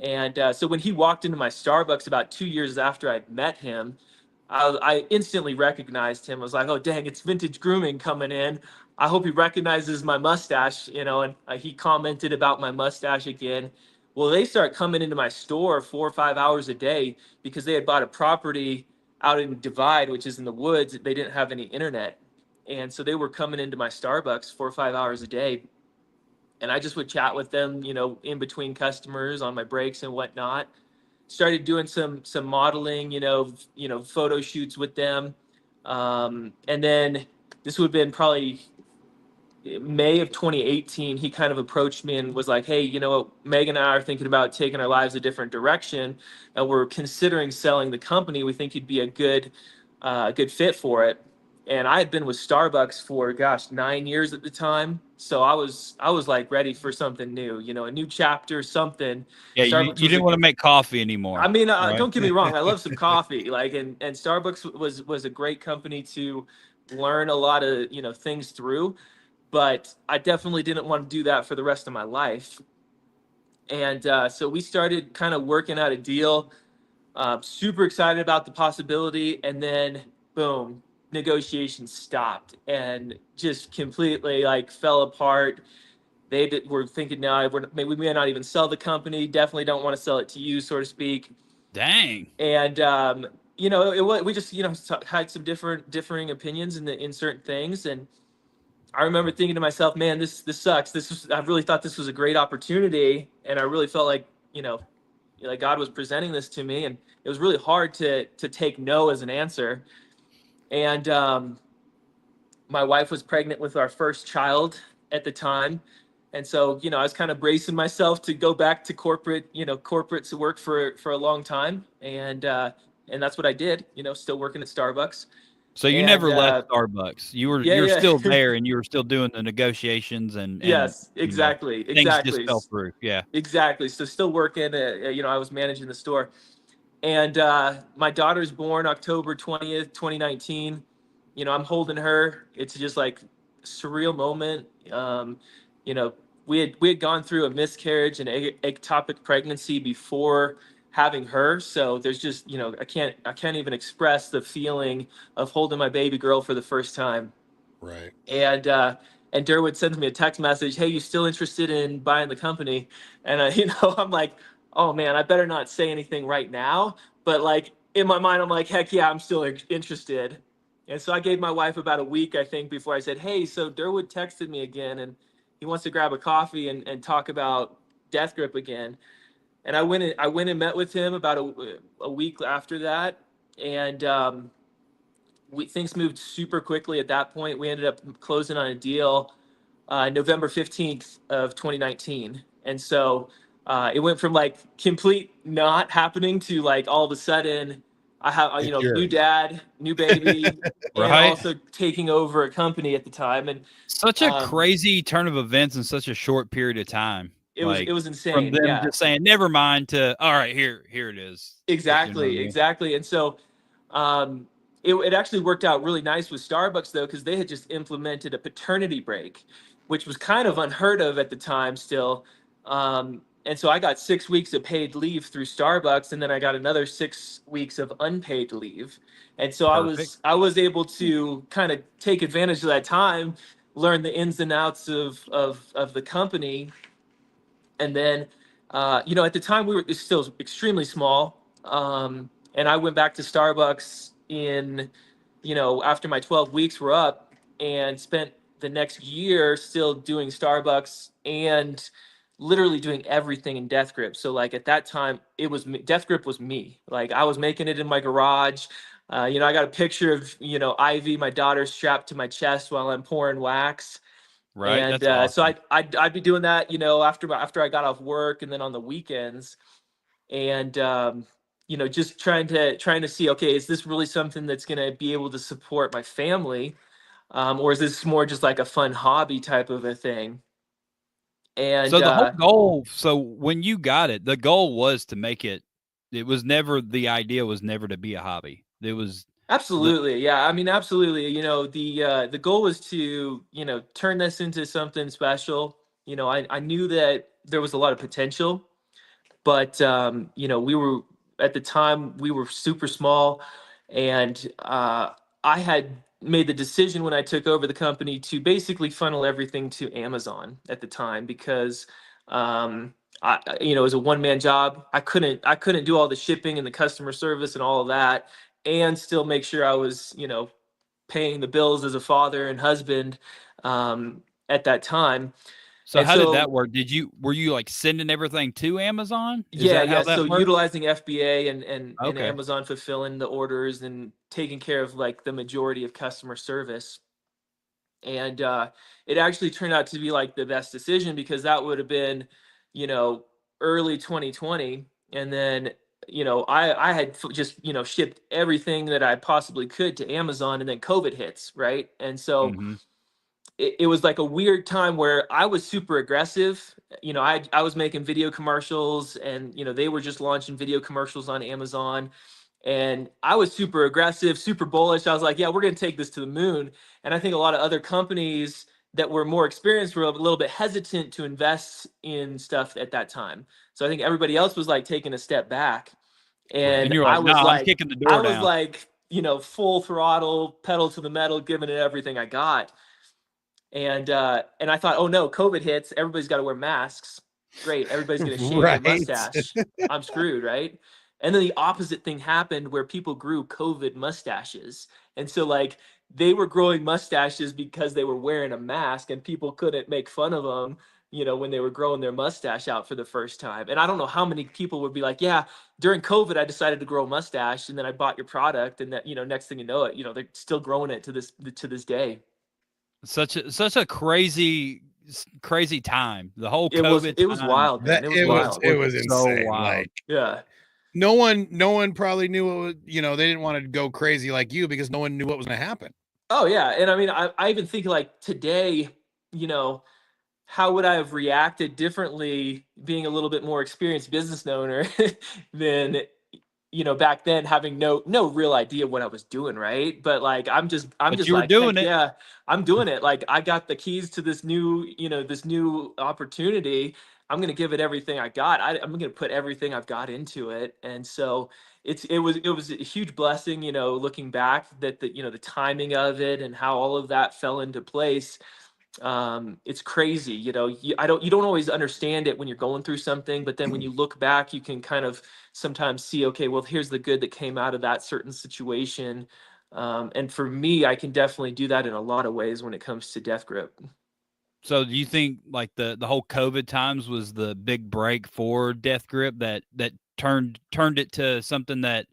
And so when he walked into my Starbucks about 2 years after I'd met him, I instantly recognized him. I was like, "Oh, dang, it's Vintage Grooming coming in. I hope he recognizes my mustache," And he commented about my mustache again. Well, they start coming into my store 4 or 5 hours a day because they had bought a property out in Divide, which is in the woods. They didn't have any internet. And so they were coming into my Starbucks 4 or 5 hours a day. And I just would chat with them, in between customers on my breaks and whatnot. Started doing some modeling, photo shoots with them. And then this would have been probably May of 2018. He kind of approached me and was like, "Hey, Megan and I are thinking about taking our lives a different direction, and we're considering selling the company. We think you'd be a good fit for it." And I had been with Starbucks for 9 years at the time, so I was like ready for something new, a new chapter, something. Yeah, you Starbucks was didn't want to make coffee anymore. I mean, right? don't get me wrong, I love some coffee, and Starbucks was a great company to learn a lot of things through, but I definitely didn't want to do that for the rest of my life. And so we started kind of working out a deal. Super excited about the possibility, and then boom, negotiations stopped and just completely like fell apart. Were thinking, now maybe we may not even sell the company. Definitely don't want to sell it to you, so to speak. Dang. And we just had some differing opinions in certain things. And I remember thinking to myself, man, this sucks. I really thought this was a great opportunity, and I really felt like like God was presenting this to me, and it was really hard to take no as an answer. And my wife was pregnant with our first child at the time, and so I was kind of bracing myself to go back to corporate to work for a long time, and that's what I did. Still working at Starbucks. So you And, never left Starbucks. You were yeah. still there, and you were still doing the negotiations and Yes, exactly. things just fell through. Yeah. Exactly. So still working. I was managing the store, and my daughter's born October 20th, 2019. I'm holding her. It's just like a surreal moment. We had gone through a miscarriage and ectopic pregnancy before having her. So there's just, you know, I can't even express the feeling of holding my baby girl for the first time. Right. And Durwood sends me a text message, "Hey, you still interested in buying the company?" And you know, I'm like, "Oh man, I better not say anything right now." But like in my mind, I'm like, "Heck yeah, I'm still interested." And so I gave my wife about a week, I think, before I said, "Hey, so Durwood texted me again, and he wants to grab a coffee and talk about Death Grip again." And I went and met with him about a week after that, and things moved super quickly at that point. We ended up closing on a deal November 15th of 2019. And so it went from like complete not happening to like all of a sudden I have, you know, new dad, new baby, and Right. also taking over a company at the time. And Such a crazy turn of events in such a short period of time. it was insane. From them Yeah. just saying, never mind, to all right, here it is. Exactly. You know what I mean? Exactly. And so it actually worked out really nice with Starbucks though, because they had just implemented a paternity break, which was kind of unheard of at the time still. And so I got 6 weeks of paid leave through Starbucks, and then I got another 6 weeks of unpaid leave. And so Perfect. I was able to kind of take advantage of that time, learn the ins and outs of the company. And then you know, at the time we were still extremely small. And I went back to Starbucks in, you know, after my 12 weeks were up, and spent the next year still doing Starbucks and literally doing everything in Death Grip. So like at that time, it was Death Grip was me. Like I was making it in my garage. You know, I got a picture of, you know, Ivy, my daughter, strapped to my chest while I'm pouring wax. Right. And That's awesome. so I'd be doing that, you know, after I got off work, and then on the weekends. And you know, just trying to see, okay, is this really something that's going to be able to support my family, or is this more just like a fun hobby type of a thing? And So the whole goal, so when you got it, the goal was to make it, the idea was never to be a hobby. It was absolutely, yeah. I mean, absolutely. You know, the goal was to, you know, turn this into something special. You know, I knew that there was a lot of potential, but you know, at the time we were super small, and I had made the decision when I took over the company to basically funnel everything to Amazon at the time, because you know, it was a one-man job. I couldn't do all the shipping and the customer service and all of that, and still make sure I was, you know, paying the bills as a father and husband at that time. So And how did so that work? Were you like sending everything to Amazon? Is yeah, that how yeah. that So worked? utilizing FBA and Okay. Amazon fulfilling the orders and taking care of like the majority of customer service. And it actually turned out to be like the best decision, because that would have been, you know, early 2020. And then, you know, I had just, you know, shipped everything that I possibly could to Amazon, and then COVID hits, right? And so Mm-hmm. it was like a weird time where I was super aggressive. You know, I was making video commercials, and, you know, they were just launching video commercials on Amazon. And I was super aggressive, super bullish. I was like, yeah, we're going to take this to the moon. And I think a lot of other companies that were more experienced were a little bit hesitant to invest in stuff at that time. So I think everybody else was like taking a step back. And And you're like, nah, I'm kicking the I door was down. like, you know, full throttle, pedal to the metal, giving it everything I got. And I thought, oh no, COVID hits, everybody's got to wear masks. Great, everybody's going to shave their Right. mustache. I'm screwed, right? And then the opposite thing happened, where people grew COVID mustaches. And so like they were growing mustaches because they were wearing a mask, and people couldn't make fun of them, you know, when they were growing their mustache out for the first time. And I don't know how many people would be like, yeah, during COVID I decided to grow a mustache, and then I bought your product, and that, you know, next thing you know it, you know, they're still growing it to this day. Such a crazy time. The whole It COVID was time wild, man. It was It wild. was so insane. wild. Like Yeah. no one probably knew what was, you know, they didn't want to go crazy like you, because no one knew what was going to happen. Oh yeah. And I mean, I even think like today, you know, how would I have reacted differently being a little bit more experienced business owner than, back then having no real idea what I was doing, right? But like I'm just you were like, doing heck it. yeah, I'm doing it. Like I got the keys to this new, this new opportunity. I'm gonna give it everything I got. I'm gonna put everything I've got into it. And so it was a huge blessing, looking back, that the timing of it and how all of that fell into place. It's crazy, you don't always understand it when you're going through something, but then when you look back, you can kind of sometimes see, okay, well, here's the good that came out of that certain situation. And for me, I can definitely do that in a lot of ways when it comes to Death Grip. So do you think like the whole COVID times was the big break for Death Grip that turned it to something that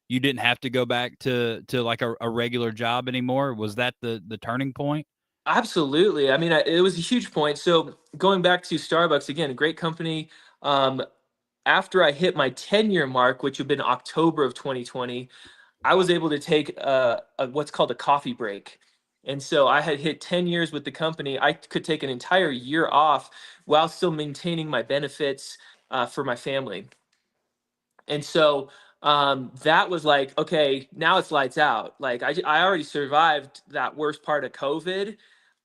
you didn't have to go back to like a regular job anymore? Was that the turning point? Absolutely. I mean, it was a huge point. So going back to Starbucks, again, a great company. After I hit my 10-year mark, which would have been October of 2020, I was able to take what's called a coffee break. And so I had hit 10 years with the company. I could take an entire year off while still maintaining my benefits for my family. And so that was like, okay, now it's lights out. Like I already survived that worst part of COVID.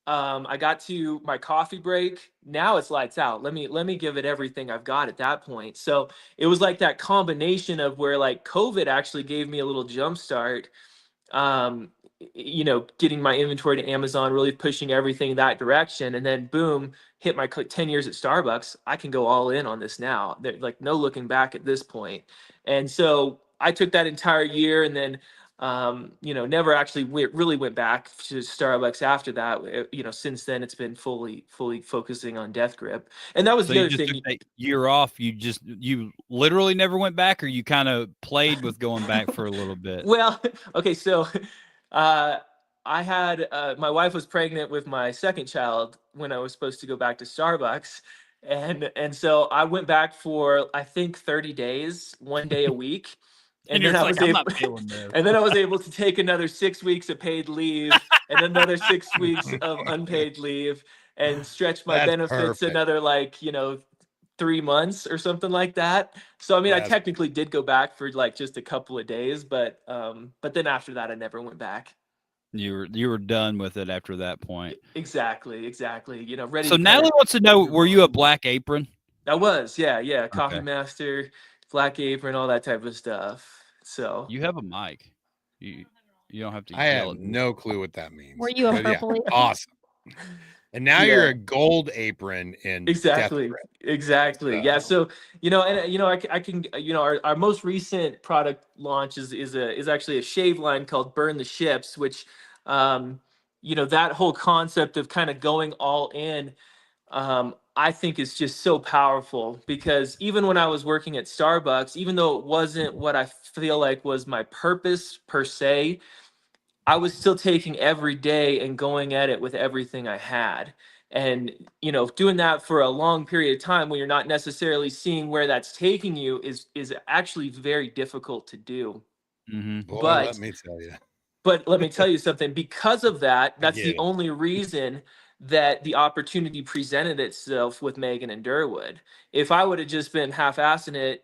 I got to my coffee break. Now it's lights out. Let me give it everything I've got at that point. So it was like that combination of where like COVID actually gave me a little jump start. Getting my inventory to Amazon, really pushing everything in that direction, and then boom, hit my 10 years at Starbucks. I can go all in on this now. There's like no looking back at this point. And so I took that entire year, and then never actually really went back to Starbucks after that. Since then it's been fully focusing on Death Grip. And that was So the you other just thing. took that year off. You literally never went back, or you kind of played with going back for a little bit? Well, okay, so I had my wife was pregnant with my second child when I was supposed to go back to Starbucks. And so I went back for, I think, 30 days, 1 day a week. And then you're I like, was I'm able, not feeling this. and then I was able to take another 6 weeks of paid leave and another 6 weeks of unpaid leave, and stretch my That's benefits perfect. another 3 months or something like that. So I mean, I Yes. technically did go back for like just a couple of days, but then after that, I never went back. You were done with it after that point. Exactly. Ready. So to Natalie wants to know, were you a Black Apron? I was, yeah, Coffee Okay. Master, Black Apron, all that type of stuff. So You have a mic. You don't have to I yell have at me. no clue what that means. Were you a But yeah, purple apron? awesome. And now Yeah. you're a gold apron in exactly, Death Grip. exactly. Yeah. So I can our most recent product launch is actually a shave line called Burn the Ships, which that whole concept of kind of going all in, I think is just so powerful, because even when I was working at Starbucks, even though it wasn't what I feel like was my purpose per se, I was still taking every day and going at it with everything I had. And, doing that for a long period of time when you're not necessarily seeing where that's taking you is actually very difficult to do. Mm-hmm. Boy, But let me tell you. but let me tell you something, because of that, that's the Yeah. only reason that the opportunity presented itself with Megan and Durwood. If I would have just been half-assing it,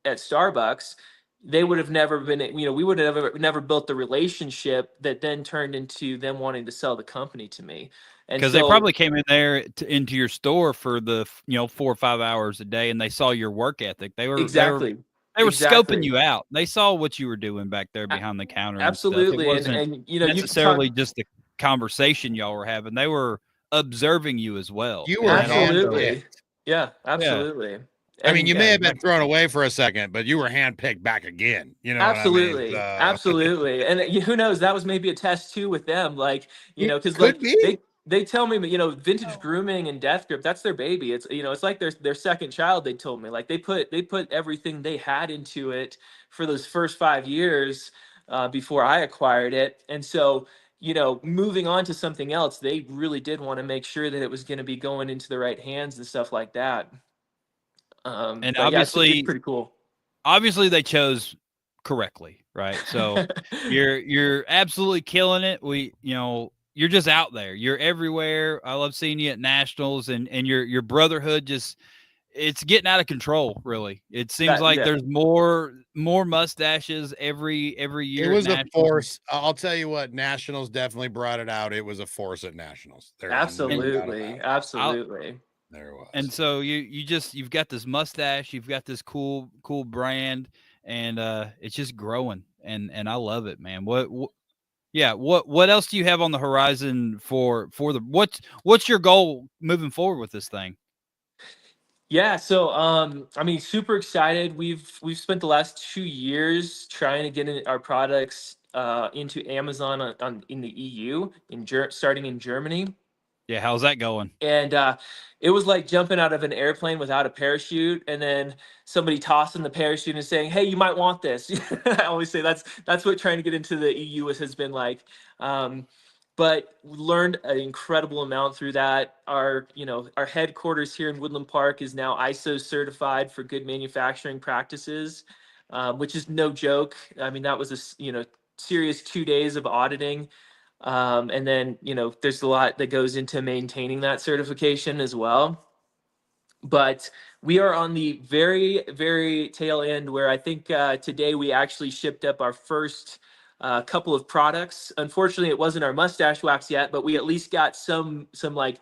at Starbucks, they would have never been, we would have never built the relationship that then turned into them wanting to sell the company to me. And Because so they probably came in there into your store for the 4 or 5 hours a day, and they saw your work ethic. They were exactly. scoping you out. They saw what you were doing back there behind the counter and stuff. It Absolutely. wasn't And you can necessarily talk. just the conversation y'all were having. They were observing you as well. You were And also- Absolutely. handpicked. Yeah, absolutely. I mean, And you yeah, may have been thrown away for a second, but you were handpicked back again. You know absolutely, what I mean? absolutely. And who knows, that was maybe a test too with them, like, because Could like be. they tell me, vintage grooming and Death Grip, that's their baby. It's it's like their second child. They told me, like, they put everything they had into it for those first 5 years before I acquired it. And so, moving on to something else, they really did want to make sure that it was going to be going into the right hands and stuff like that. And But yeah, it's obviously pretty cool. they chose correctly, right? So you're absolutely killing it. You're just out there. You're everywhere. I love seeing you at nationals, and your brotherhood just it's getting out of control. Really, it seems like there's more mustaches every year. It was a force. I'll tell you what, Nationals definitely brought it out. It was a force at Nationals. Absolutely. There was. And so you've got this mustache, you've got this cool brand, and it's just growing, and I love it, man. What else do you have on the horizon for what's your goal moving forward with this thing? Yeah, so I mean, super excited. We've spent the last 2 years trying to get our products into Amazon in the EU, starting in Germany. Yeah, how's that going? And it was like jumping out of an airplane without a parachute, and then somebody tossing the parachute and saying, "Hey, you might want this." I always say that's what trying to get into the EU has been like. But we learned an incredible amount through that. Our headquarters here in Woodland Park is now ISO certified for good manufacturing practices, which is no joke. I mean, that was a serious 2 days of auditing. And then, there's a lot that goes into maintaining that certification as well. But we are on the very, very tail end where I think today we actually shipped up our first couple of products. Unfortunately, it wasn't our mustache wax yet, but we at least got some like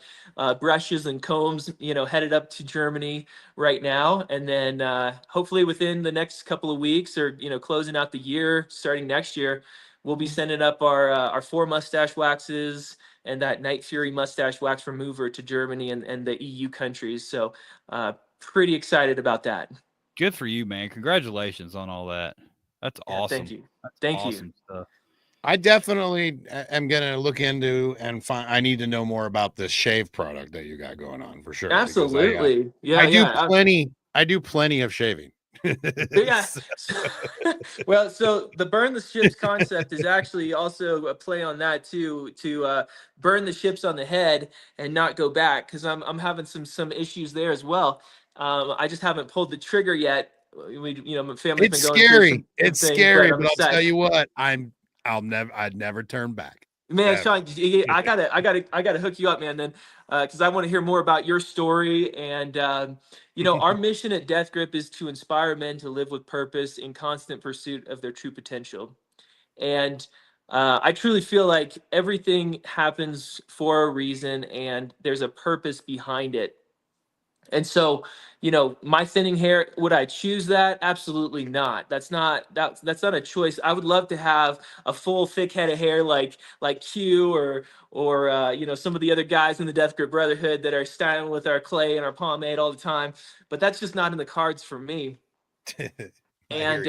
brushes and combs, headed up to Germany right now. And then hopefully within the next couple of weeks or, closing out the year, starting next year, we'll be sending up our 4 mustache waxes and that Night Fury mustache wax remover to Germany and the EU countries. So pretty excited about that. Good for you, man. Congratulations on all that. That's awesome. Thank you. Thank you. Stuff. I definitely am going to look into and find. I need to know more about this shave product that you got going on for sure. Absolutely. I do plenty of shaving. Yeah. Well, so the burn the ships concept is actually also a play on that too, to burn the ships on the head and not go back, because I'm having some issues there as well. I just haven't pulled the trigger yet. My family's been going scary. Through it's scary, but I'll tell you what, I'd never turn back. Man, Shawn, I gotta hook you up, man. Then, because I want to hear more about your story. And our mission at Death Grip is to inspire men to live with purpose in constant pursuit of their true potential. And I truly feel like everything happens for a reason, and there's a purpose behind it. And so, my thinning hair, would I choose that? Absolutely not. That's not a choice. I would love to have a full thick head of hair like Q or some of the other guys in the Death Grip Brotherhood that are styling with our clay and our pomade all the time. But that's just not in the cards for me. And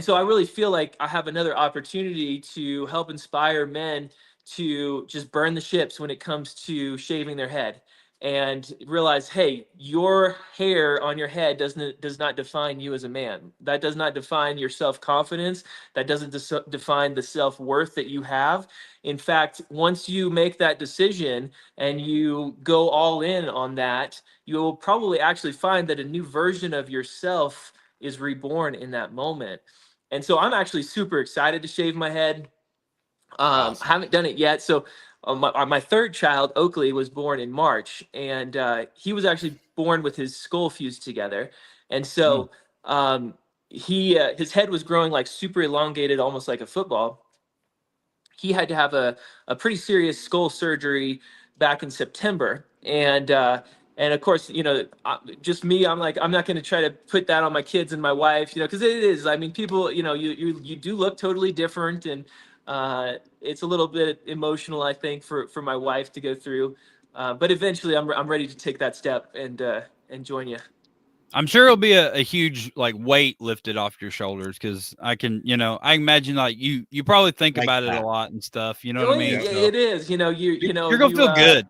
so I really feel like I have another opportunity to help inspire men to just burn the ships when it comes to shaving their head. And realize, hey, your hair on your head does not define you as a man. That does not define your self-confidence. That doesn't define the self-worth that you have. In fact, once you make that decision and you go all in on that, you'll probably actually find that a new version of yourself is reborn in that moment. And so I'm actually super excited to shave my head. Awesome. I haven't done it yet. So my third child, Oakley, was born in March, and he was actually born with his skull fused together. And so his head was growing like super elongated, almost like a football. He had to have a pretty serious skull surgery back in September. And of course, just me, I'm like, I'm not going to try to put that on my kids and my wife, because it is, I mean, people, you do look totally different, and it's a little bit emotional, I think, for my wife to go through. But eventually I'm ready to take that step and join you. I'm sure it'll be a huge weight lifted off your shoulders, because I can, I imagine you probably think about it a lot and stuff. You know what I mean? It is, you're gonna feel good.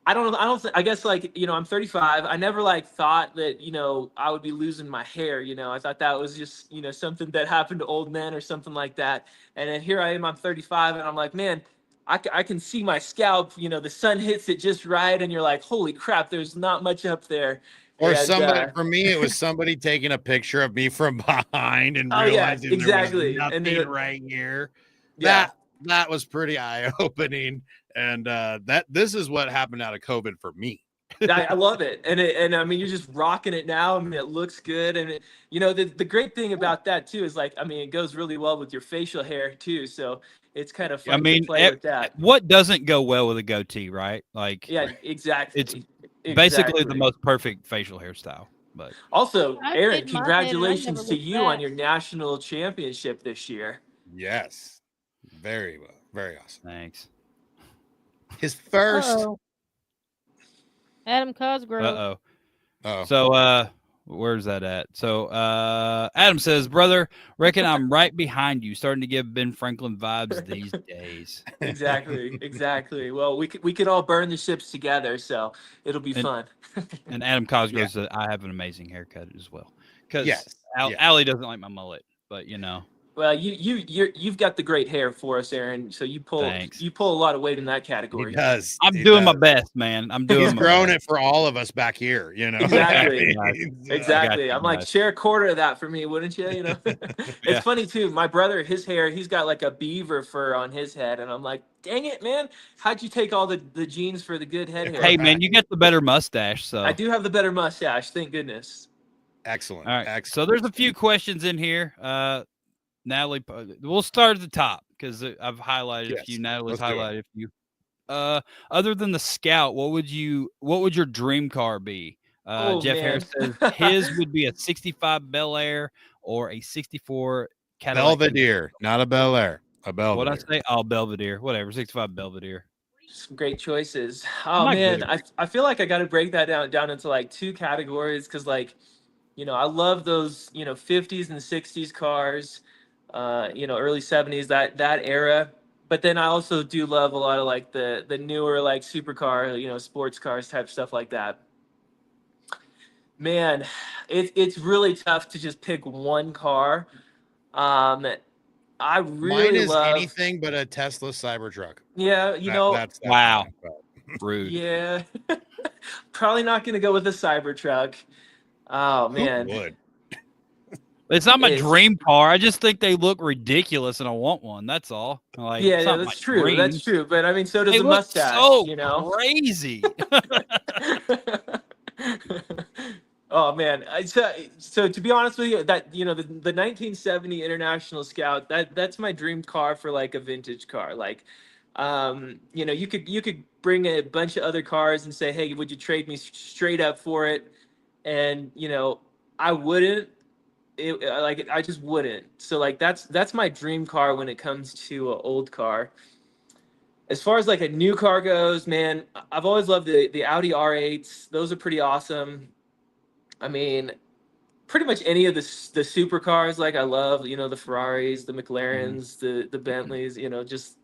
I guess I'm 35. I never thought that, I would be losing my hair. I thought that was just, something that happened to old men or something like that. And then here I am, I'm 35, and I'm like, man, I can see my scalp, the sun hits it just right. And you're like, holy crap, there's not much up there. Or for me, it was somebody taking a picture of me from behind and realizing exactly. there was nothing right here. Yeah. That was pretty eye-opening. And this is what happened out of COVID for me. I love it. And I mean, you're just rocking it now. I mean, it looks good. And the great thing about that too is like, I mean, it goes really well with your facial hair too. So it's kind of I fun to mean, play with that. what doesn't go well with a goatee, right? Like, Yeah, exactly. it's basically the Exactly. most perfect facial hairstyle. But Also, I Aaron, did mine and I never congratulations to looked you on back. your national championship this year. Yes. Very well. Very awesome. thanks. His first. Uh-oh. Adam Cosgrove. Uh-oh. Oh. So, where's that at? So, Adam says, brother, reckon I'm right behind you, starting to give Ben Franklin vibes these days. Exactly. Well, we could all burn the ships together, so it'll be fun. And Adam Cosgrove said, I have an amazing haircut as well. Because Yes. Allie doesn't like my mullet, but Well, you've got the great hair for us, Aaron. So you pull Thanks. a lot of weight in that He category. does. I'm He doing my does. best, man. I'm doing He's my grown best. it for all of us back here, Exactly. Exactly. you I'm like, guys. share a quarter of that for me, wouldn't you? It's Yeah. funny too. My brother, his hair, he's got like a beaver fur on his head, and I'm like, dang it, man! How'd you take all the genes for the good head hair? Hey, man, you got the better mustache. So I do have the better mustache, thank goodness. Excellent. All right. Excellent. So there's a few questions in here. Natalie, we'll start at the top because I've highlighted a few. Natalie's let's do it. highlighted a few. Other than the Scout, what would your dream car be? Jeff Harris says his would be a 65 Bel Air or a 64 Cadillac Belvedere, not a Bel Air. A Belvedere. What'd I say? Oh, Belvedere. Whatever. 65 Belvedere. Some great choices. Oh not man, good I feel like I got to break that down into like two categories because like, I love those 50s and 60s cars, early 70s that era. But then I also do love a lot of like the newer like supercar, sports cars type stuff like that. Man, it's really tough to just pick one car. I really Mine is love anything but a Tesla Cybertruck. Yeah, That's wow. mine. Rude. Yeah. Probably not going to go with a Cybertruck. Oh man. Who would? It's not my dream car. I just think they look ridiculous, and I want one. That's all. Like, yeah, it's not that's my true. dream. That's true. But I mean, so does They a look mustache. so crazy. Oh man. So to be honest with you, that the 1970 International Scout, that's my dream car for like a vintage car. Like, you could bring a bunch of other cars and say, hey, would you trade me straight up for it? And I wouldn't. I just wouldn't. So like that's my dream car when it comes to an old car. As far as like a new car goes, man, I've always loved the Audi R8s. Those are pretty awesome. I mean, pretty much any of the supercars, like I love, the Ferraris, the McLarens, the Bentleys, just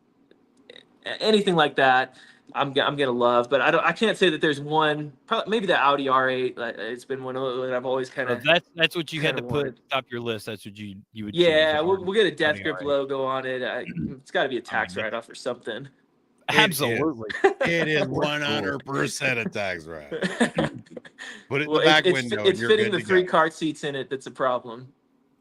anything like that. I'm gonna love, but I can't say that there's one. Probably maybe the Audi R8. It's been one that I've always kind of. That's what you had to put at the top of your list. That's what you would. Yeah, choose. we'll get a Death Grip logo on it. It's got to be a tax write-off or something. Absolutely, it is 100% a tax write. Put it in the back window. It's fitting the 3 car seats in it. That's a problem.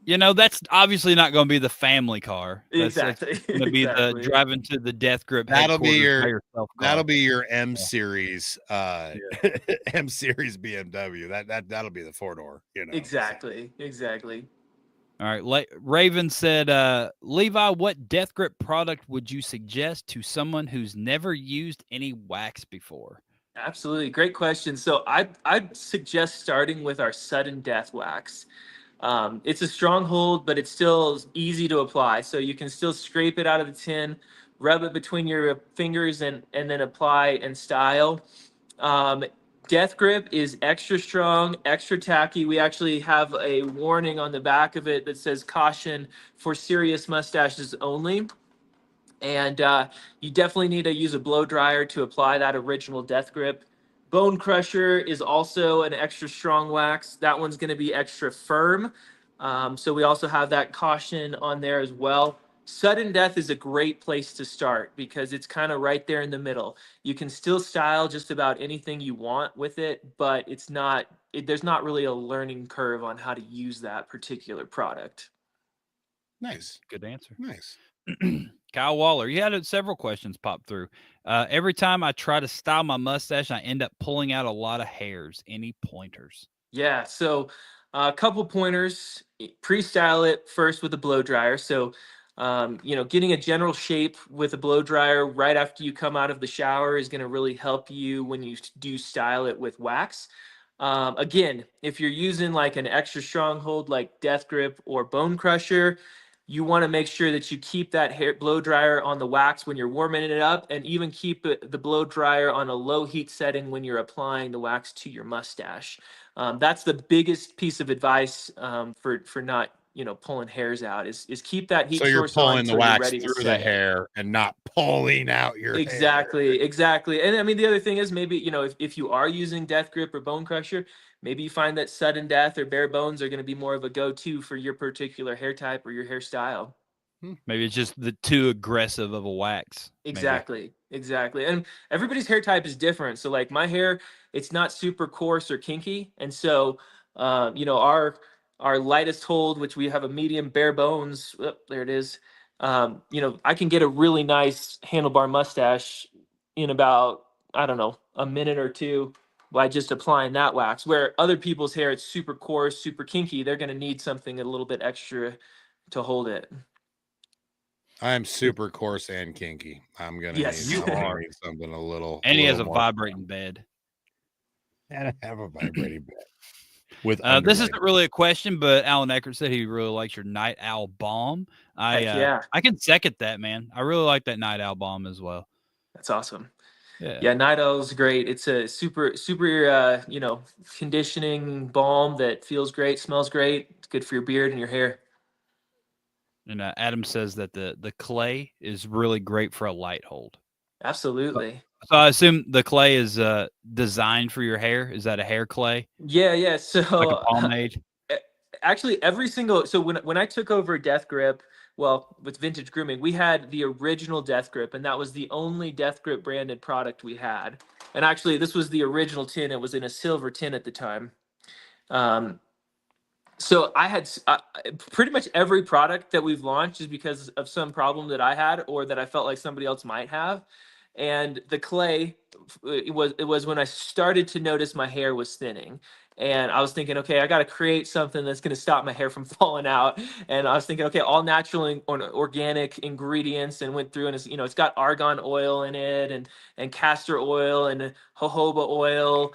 That's obviously not going to be the family car. Exactly. That's going to be the driving to the Death Grip. That'll be your M Series, M Series BMW. That'll be the 4-door. Exactly. All right. Raven said, Levi, what Death Grip product would you suggest to someone who's never used any wax before? Absolutely. Great question. So I'd suggest starting with our Sudden Death Wax. It's a stronghold, but it's still easy to apply. So you can still scrape it out of the tin, rub it between your fingers, and then apply and style. Death Grip is extra strong, extra tacky. We actually have a warning on the back of it that says caution for serious mustaches only. And you definitely need to use a blow dryer to apply that original Death Grip. Bone Crusher is also an extra strong wax. That one's going to be extra firm. So we also have that caution on there as well. Sudden Death is a great place to start because it's kind of right there in the middle. You can still style just about anything you want with it, but there's not really a learning curve on how to use that particular product. Nice. Good answer. Nice. Kyle Waller, you had several questions pop through. Every time I try to style my mustache, I end up pulling out a lot of hairs. Any pointers? Yeah, so a couple pointers. Pre-style it first with a blow dryer. So, getting a general shape with a blow dryer right after you come out of the shower is going to really help you when you do style it with wax. Again, if you're using like an extra strong hold like Death Grip or Bone Crusher, you want to make sure that you keep that hair blow dryer on the wax when you're warming it up, and even keep the blow dryer on a low heat setting when you're applying the wax to your mustache. That's the biggest piece of advice for not pulling hairs out is keep that heat So you're source on pulling the until you're wax ready to through the set it. hair and not pulling out your hair. Exactly. And I mean, the other thing is maybe, if you are using Death Grip or Bone Crusher, maybe you find that sudden death or bare bones are going to be more of a go-to for your particular hair type or your hairstyle. Maybe it's just the too aggressive of a wax. Exactly. And everybody's hair type is different. So like my hair, it's not super coarse or kinky. And so, our lightest hold, which we have a medium bare bones, there it is. I can get a really nice handlebar mustache in about, I don't know, a minute or two by just applying that wax, where other people's hair, it's super coarse, super kinky. They're going to need something a little bit extra to hold it. I'm super coarse and kinky. I'm gonna Yes. need, You are. need something a little. And he has a more vibrating bed. And I have a vibrating bed. With This isn't really a question, but Alan Eckert said he really likes your Night Owl Balm. Yeah. I can second that, man. I really like that Night Owl Balm as well. That's awesome. Yeah. Yeah, Night Owl's great. It's a super conditioning balm that feels great, smells great. It's good for your beard and your hair. And Adam says that the clay is really great for a light hold. Absolutely. So I assume the clay is designed for your hair. Is that a hair clay? Yeah. So Like a pomade? actually, so when I took over Death Grip, well, with Vintage Grooming, we had the original Death Grip, and that was the only Death Grip branded product we had. And actually, this was the original tin. It was in a silver tin at the time. So I had pretty much every product that we've launched is because of some problem that I had or that I felt like somebody else might have. And the clay, it was when I started to notice my hair was thinning. And I was thinking, okay, I got to create something that's going to stop my hair from falling out. And I was thinking, okay, all natural and organic ingredients, and went through, and it's got argan oil in it, and castor oil and jojoba oil,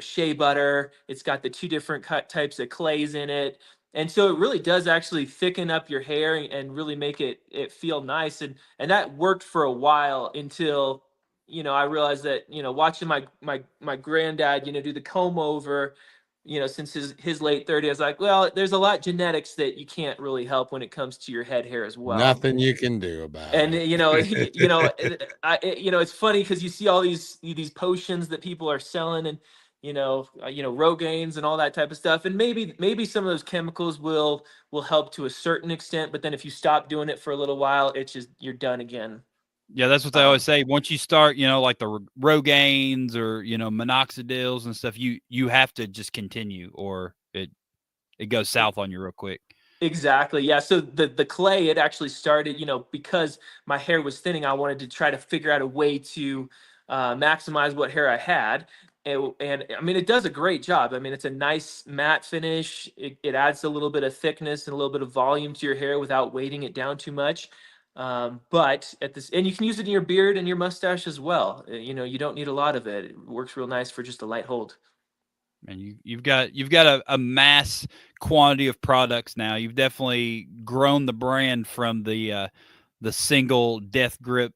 shea butter. It's got the two different types of clays in it. And so it really does actually thicken up your hair and really make it feel nice. And that worked for a while until, I realized that, watching my granddad, do the comb over, since his late 30s, I was like, well, there's a lot genetics that you can't really help when it comes to your head hair as well. Nothing you can do about and, it. It's funny because you see all these potions that people are selling, and Rogaines and all that type of stuff, and maybe some of those chemicals will help to a certain extent, but then if you stop doing it for a little while, it's just you're done again. Yeah, that's what they always say. Once you start, like the Rogaines or minoxidils and stuff, you have to just continue, or it goes south on you real quick. Exactly. Yeah. So the clay, it actually started, because my hair was thinning, I wanted to try to figure out a way to maximize what hair I had. And I mean, it does a great job. I mean, it's a nice matte finish. It adds a little bit of thickness and a little bit of volume to your hair without weighting it down too much. But and you can use it in your beard and your mustache as well. You don't need a lot of it. It works real nice for just a light hold. And you've got a mass quantity of products now. You've definitely grown the brand from the single Death Grip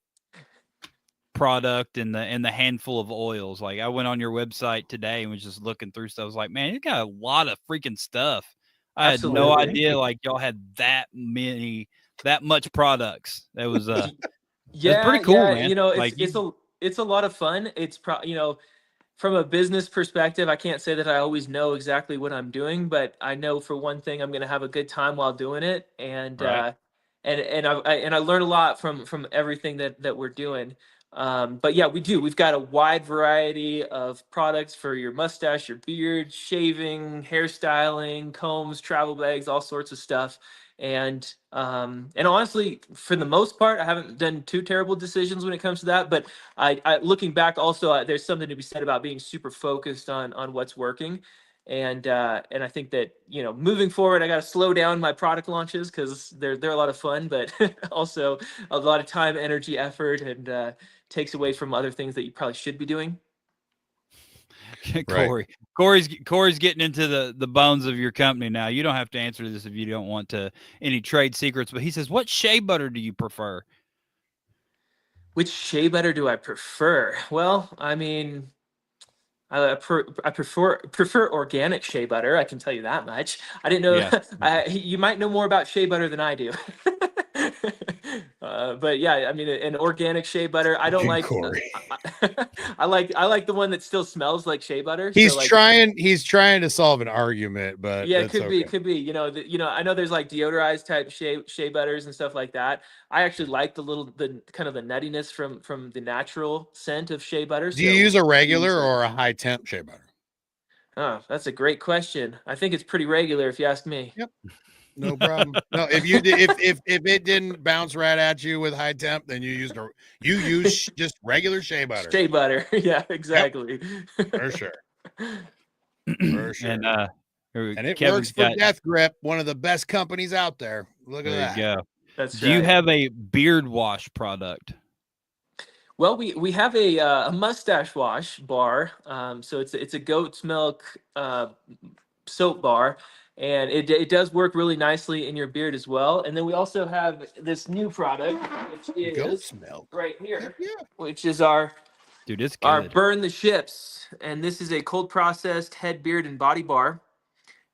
product and the handful of oils. Like, I went on your website today and was just looking through stuff. I was like, man, you got a lot of freaking stuff. I had no idea like y'all had that much products. That was yeah, pretty cool, man. It's a lot of fun. It's from a business perspective, I can't say that I always know exactly what I'm doing, but I know for one thing, I'm going to have a good time while doing it. And, right. and I learn a lot from everything that we're doing. But yeah, we've got a wide variety of products for your mustache, your beard, shaving, hairstyling, combs, travel bags, all sorts of stuff. And honestly, for the most part, I haven't done too terrible decisions when it comes to that. But I looking back, also there's something to be said about being super focused on what's working. And I think that, you know, moving forward, I got to slow down my product launches because they're a lot of fun, but also a lot of time, energy, effort, and takes away from other things that you probably should be doing. Corey. Corey's getting into the bones of your company now. You don't have to answer this if you don't want to any trade secrets, but he says, what shea butter do you prefer? Which shea butter do I prefer? Well, I mean, I prefer organic shea butter. I can tell you that much. I didn't know. Yeah. You might know more about shea butter than I do. But yeah, I mean, an organic shea butter. I don't like. Corey. I like the one that still smells like shea butter. He's so like, trying to solve an argument, but yeah, it could be. You know, I know there's like deodorized type shea butters and stuff like that. I actually like the kind of the nuttiness from the natural scent of shea butter. Do you use a regular or a high temp shea butter? Oh, that's a great question. I think it's pretty regular, if you ask me. Yep. No problem. No, if it didn't bounce right at you with high temp, then you use just regular shea butter. Shea butter. Yeah, exactly. Yep. For sure. For sure. And it works for Death Grip, one of the best companies out there. Look at that. There you go. That's Do you have a beard wash product? Well, we have a mustache wash bar. So it's a goat's milk soap bar, and it does work really nicely in your beard as well. And then we also have this new product, which is goat's milk right here, yeah. which is our good. Burn the Ships, and this is a cold processed head, beard, and body bar.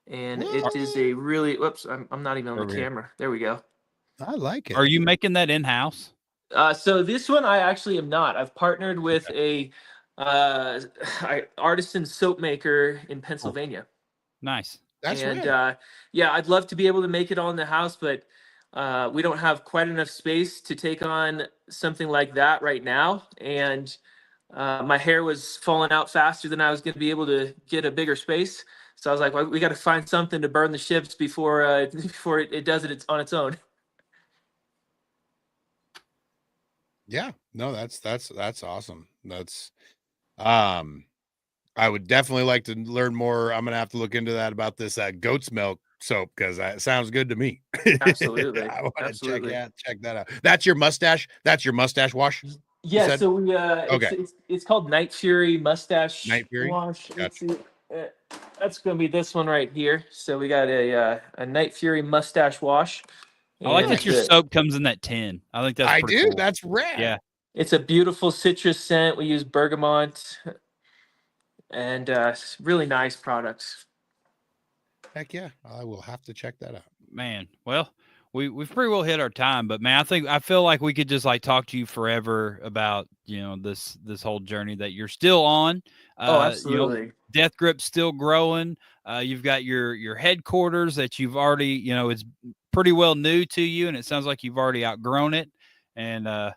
And it is a really I'm not even on the camera. There we go. I like it. Are you making that in-house? So this one I actually am not. I've partnered with a artisan soap maker in Pennsylvania. Nice. That's right. Yeah, I'd love to be able to make it all in the house, but we don't have quite enough space to take on something like that right now. And my hair was falling out faster than I was going to be able to get a bigger space. So I was like, well, we got to find something to burn the ships before it does it on its own. Yeah, no, that's awesome. That's I would definitely like to learn more. I'm gonna have to look into that about this goat's milk soap because it sounds good to me. Absolutely. I want to check that out. That's your mustache wash? Yeah, so we okay. It's called Night Fury Mustache Night Fury Wash. Gotcha. That's gonna be this one right here. So we got a Night Fury Mustache Wash. I like that your soap comes in that tin. I think that's pretty cool. That's rad. Yeah. It's a beautiful citrus scent. We use bergamot and really nice products. Heck yeah. I will have to check that out. Man, well, we've pretty well hit our time, but man, I feel like we could just like talk to you forever about, you know, this whole journey that you're still on. Absolutely. You know, Death Grip's still growing. You've got your headquarters that you've already, you know, it's pretty well new to you, and it sounds like you've already outgrown it. And man,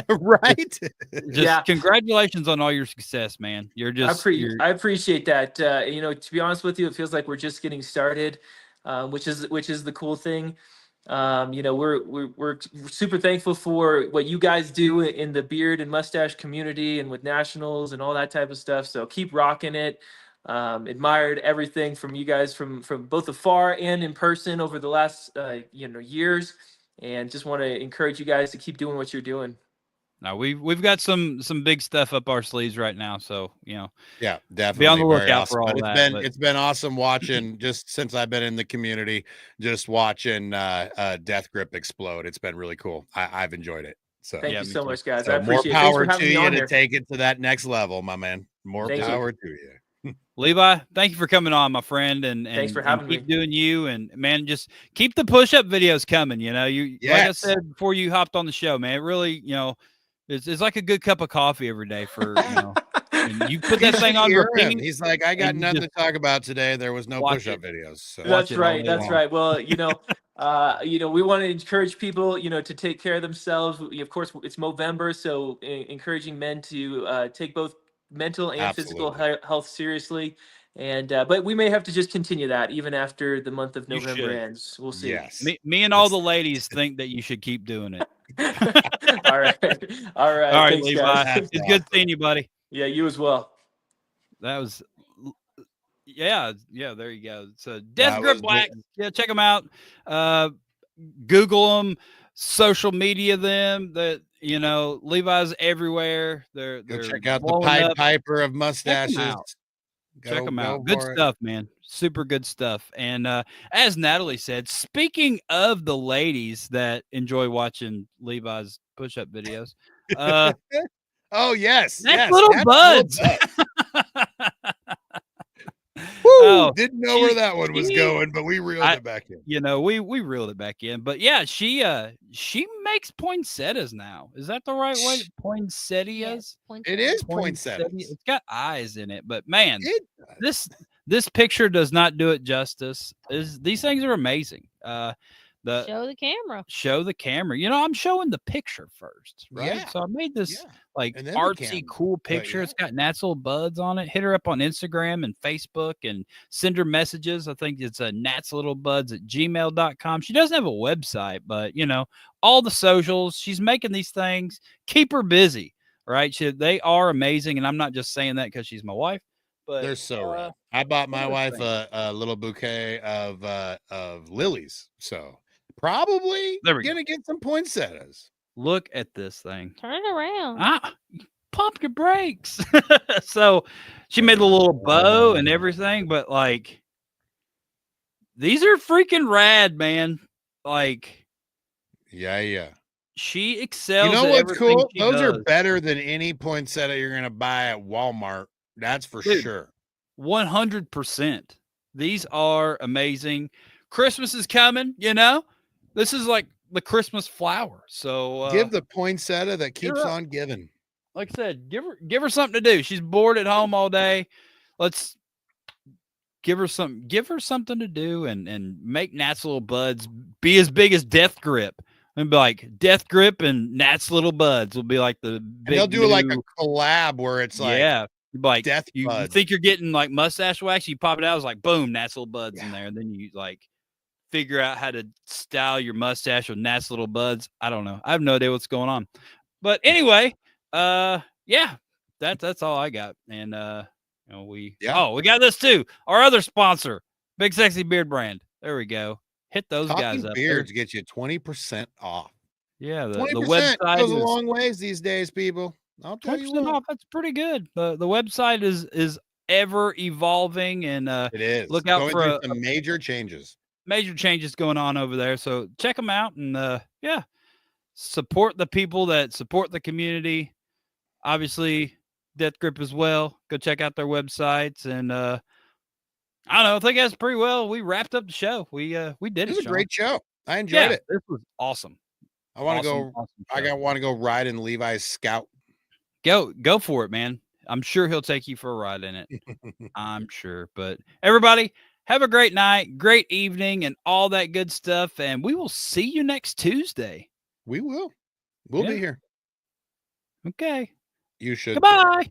right? Just congratulations on all your success, man. You're just I appreciate that. You know, to be honest with you, it feels like we're just getting started, which is the cool thing. You know, we're super thankful for what you guys do in the beard and mustache community and with nationals and all that type of stuff. So keep rocking it. Admired everything from you guys from both afar and in person over the last years, and just want to encourage you guys to keep doing what you're doing. Now we've got some big stuff up our sleeves right now, so you know. Yeah, definitely. Be on the lookout awesome. for all that. It's been awesome watching just since I've been in the community, just watching Death Grip explode. It's been really cool. I've enjoyed it. So thank you so much, guys. So I appreciate more power it. to you to take it to that next level, my man. More power to you. Levi, thank you for coming on, my friend, and thanks for having keep me. doing you, and man, just keep the push-up videos coming. You know, like I said before you hopped on the show, man, it really, you know, it's like a good cup of coffee every day for, you know, and you put that thing on repeat. He's like, I got nothing to talk about today. There was no push-up videos. So. That's right. Well, you know, we want to encourage people, you know, to take care of themselves. Of course, it's Movember, so encouraging men to take both mental and physical health seriously, And but we may have to just continue that even after the month of You November should. ends. We'll see. Yes. Me and all the ladies think that you should keep doing it. All right. All right. All right, Thanks, Levi. guys. That's It's good awesome. seeing you, buddy. Yeah, you as well. That was, yeah. There you go. So That Death Grip was Wax. Yeah, check them out. Google them, social media them. That Levi's everywhere. They're check out the blowing Pied up. Piper of mustaches. out. Check them Go out. Good for it. stuff, man. Super good stuff. And as Natalie said, speaking of the ladies that enjoy watching Levi's push-up videos, Oh yes, that's yes, little that's buds. Woo, Oh, didn't know where that one was she- going, but we reeled it back in. We reeled it back in. But yeah, she makes poinsettias now. Is that the right way? Poinsettias? It is poinsettias. It's got eyes in it, but man, It does. this picture does not do it justice. These things are amazing. Show the camera. Show the camera. I'm showing the picture first, right? Yeah. So I made this Yeah. like And then the artsy, camera. cool picture. It's got Nat's little buds on it. Hit her up on Instagram and Facebook and send her messages. I think it's natslittlebuds@gmail.com. She doesn't have a website, but all the socials. She's making these things. Keep her busy, right? They are amazing, and I'm not just saying that because she's my wife. But They're so rad. I bought my wife thing. a little bouquet of lilies, so probably There we go. gonna get some poinsettias. Look at this thing. Turn it around. Pump your brakes. So she made a little bow and everything, but like these are freaking rad, man. Like Yeah. she excels. You know at what's everything cool? she Those are does. better than any poinsettia you're gonna buy at Walmart. That's for Dude. sure. 100%. These are amazing. Christmas is coming, This is like the Christmas flower. So Give the poinsettia that keeps up. on giving. Like I said, give her something to do. She's bored at home all day. Let's give her something to do and make Nat's little buds be as big as Death Grip. And be like Death Grip and Nat's little buds will be like the big. And they'll do like a collab where it's like like Death you Buds. think you're getting like mustache wax, you pop it out, it's like boom, Nat's little buds in there, and then you like figure out how to style your mustache with Nat's little buds. I don't know. I have no idea what's going on. But anyway, yeah, that's all I got. And we got this too. Our other sponsor, Big Sexy Beard Brand. There we go. Hit those guys Talking up. Beards get you 20% off. Yeah, the 20% website goes a is long ways these days, people. I'll tell you 20% what. off. That's pretty good. The website is ever evolving, and It is. look out Going for through some major changes. major changes going on over there. So check them out and support the people that support the community. Obviously, Death Grip as well. Go check out their websites and I don't know. I think that's pretty well. We wrapped up the show. We did it. It was a Shawn. great show. I enjoyed it. This was awesome. I want to Awesome, go. awesome I show. want to go ride in Levi's Scout. Go for it, man. I'm sure he'll take you for a ride in it. I'm sure. But everybody, have a great night, great evening, and all that good stuff. And we will see you next Tuesday. We will. We'll be here. Okay. You should. Goodbye.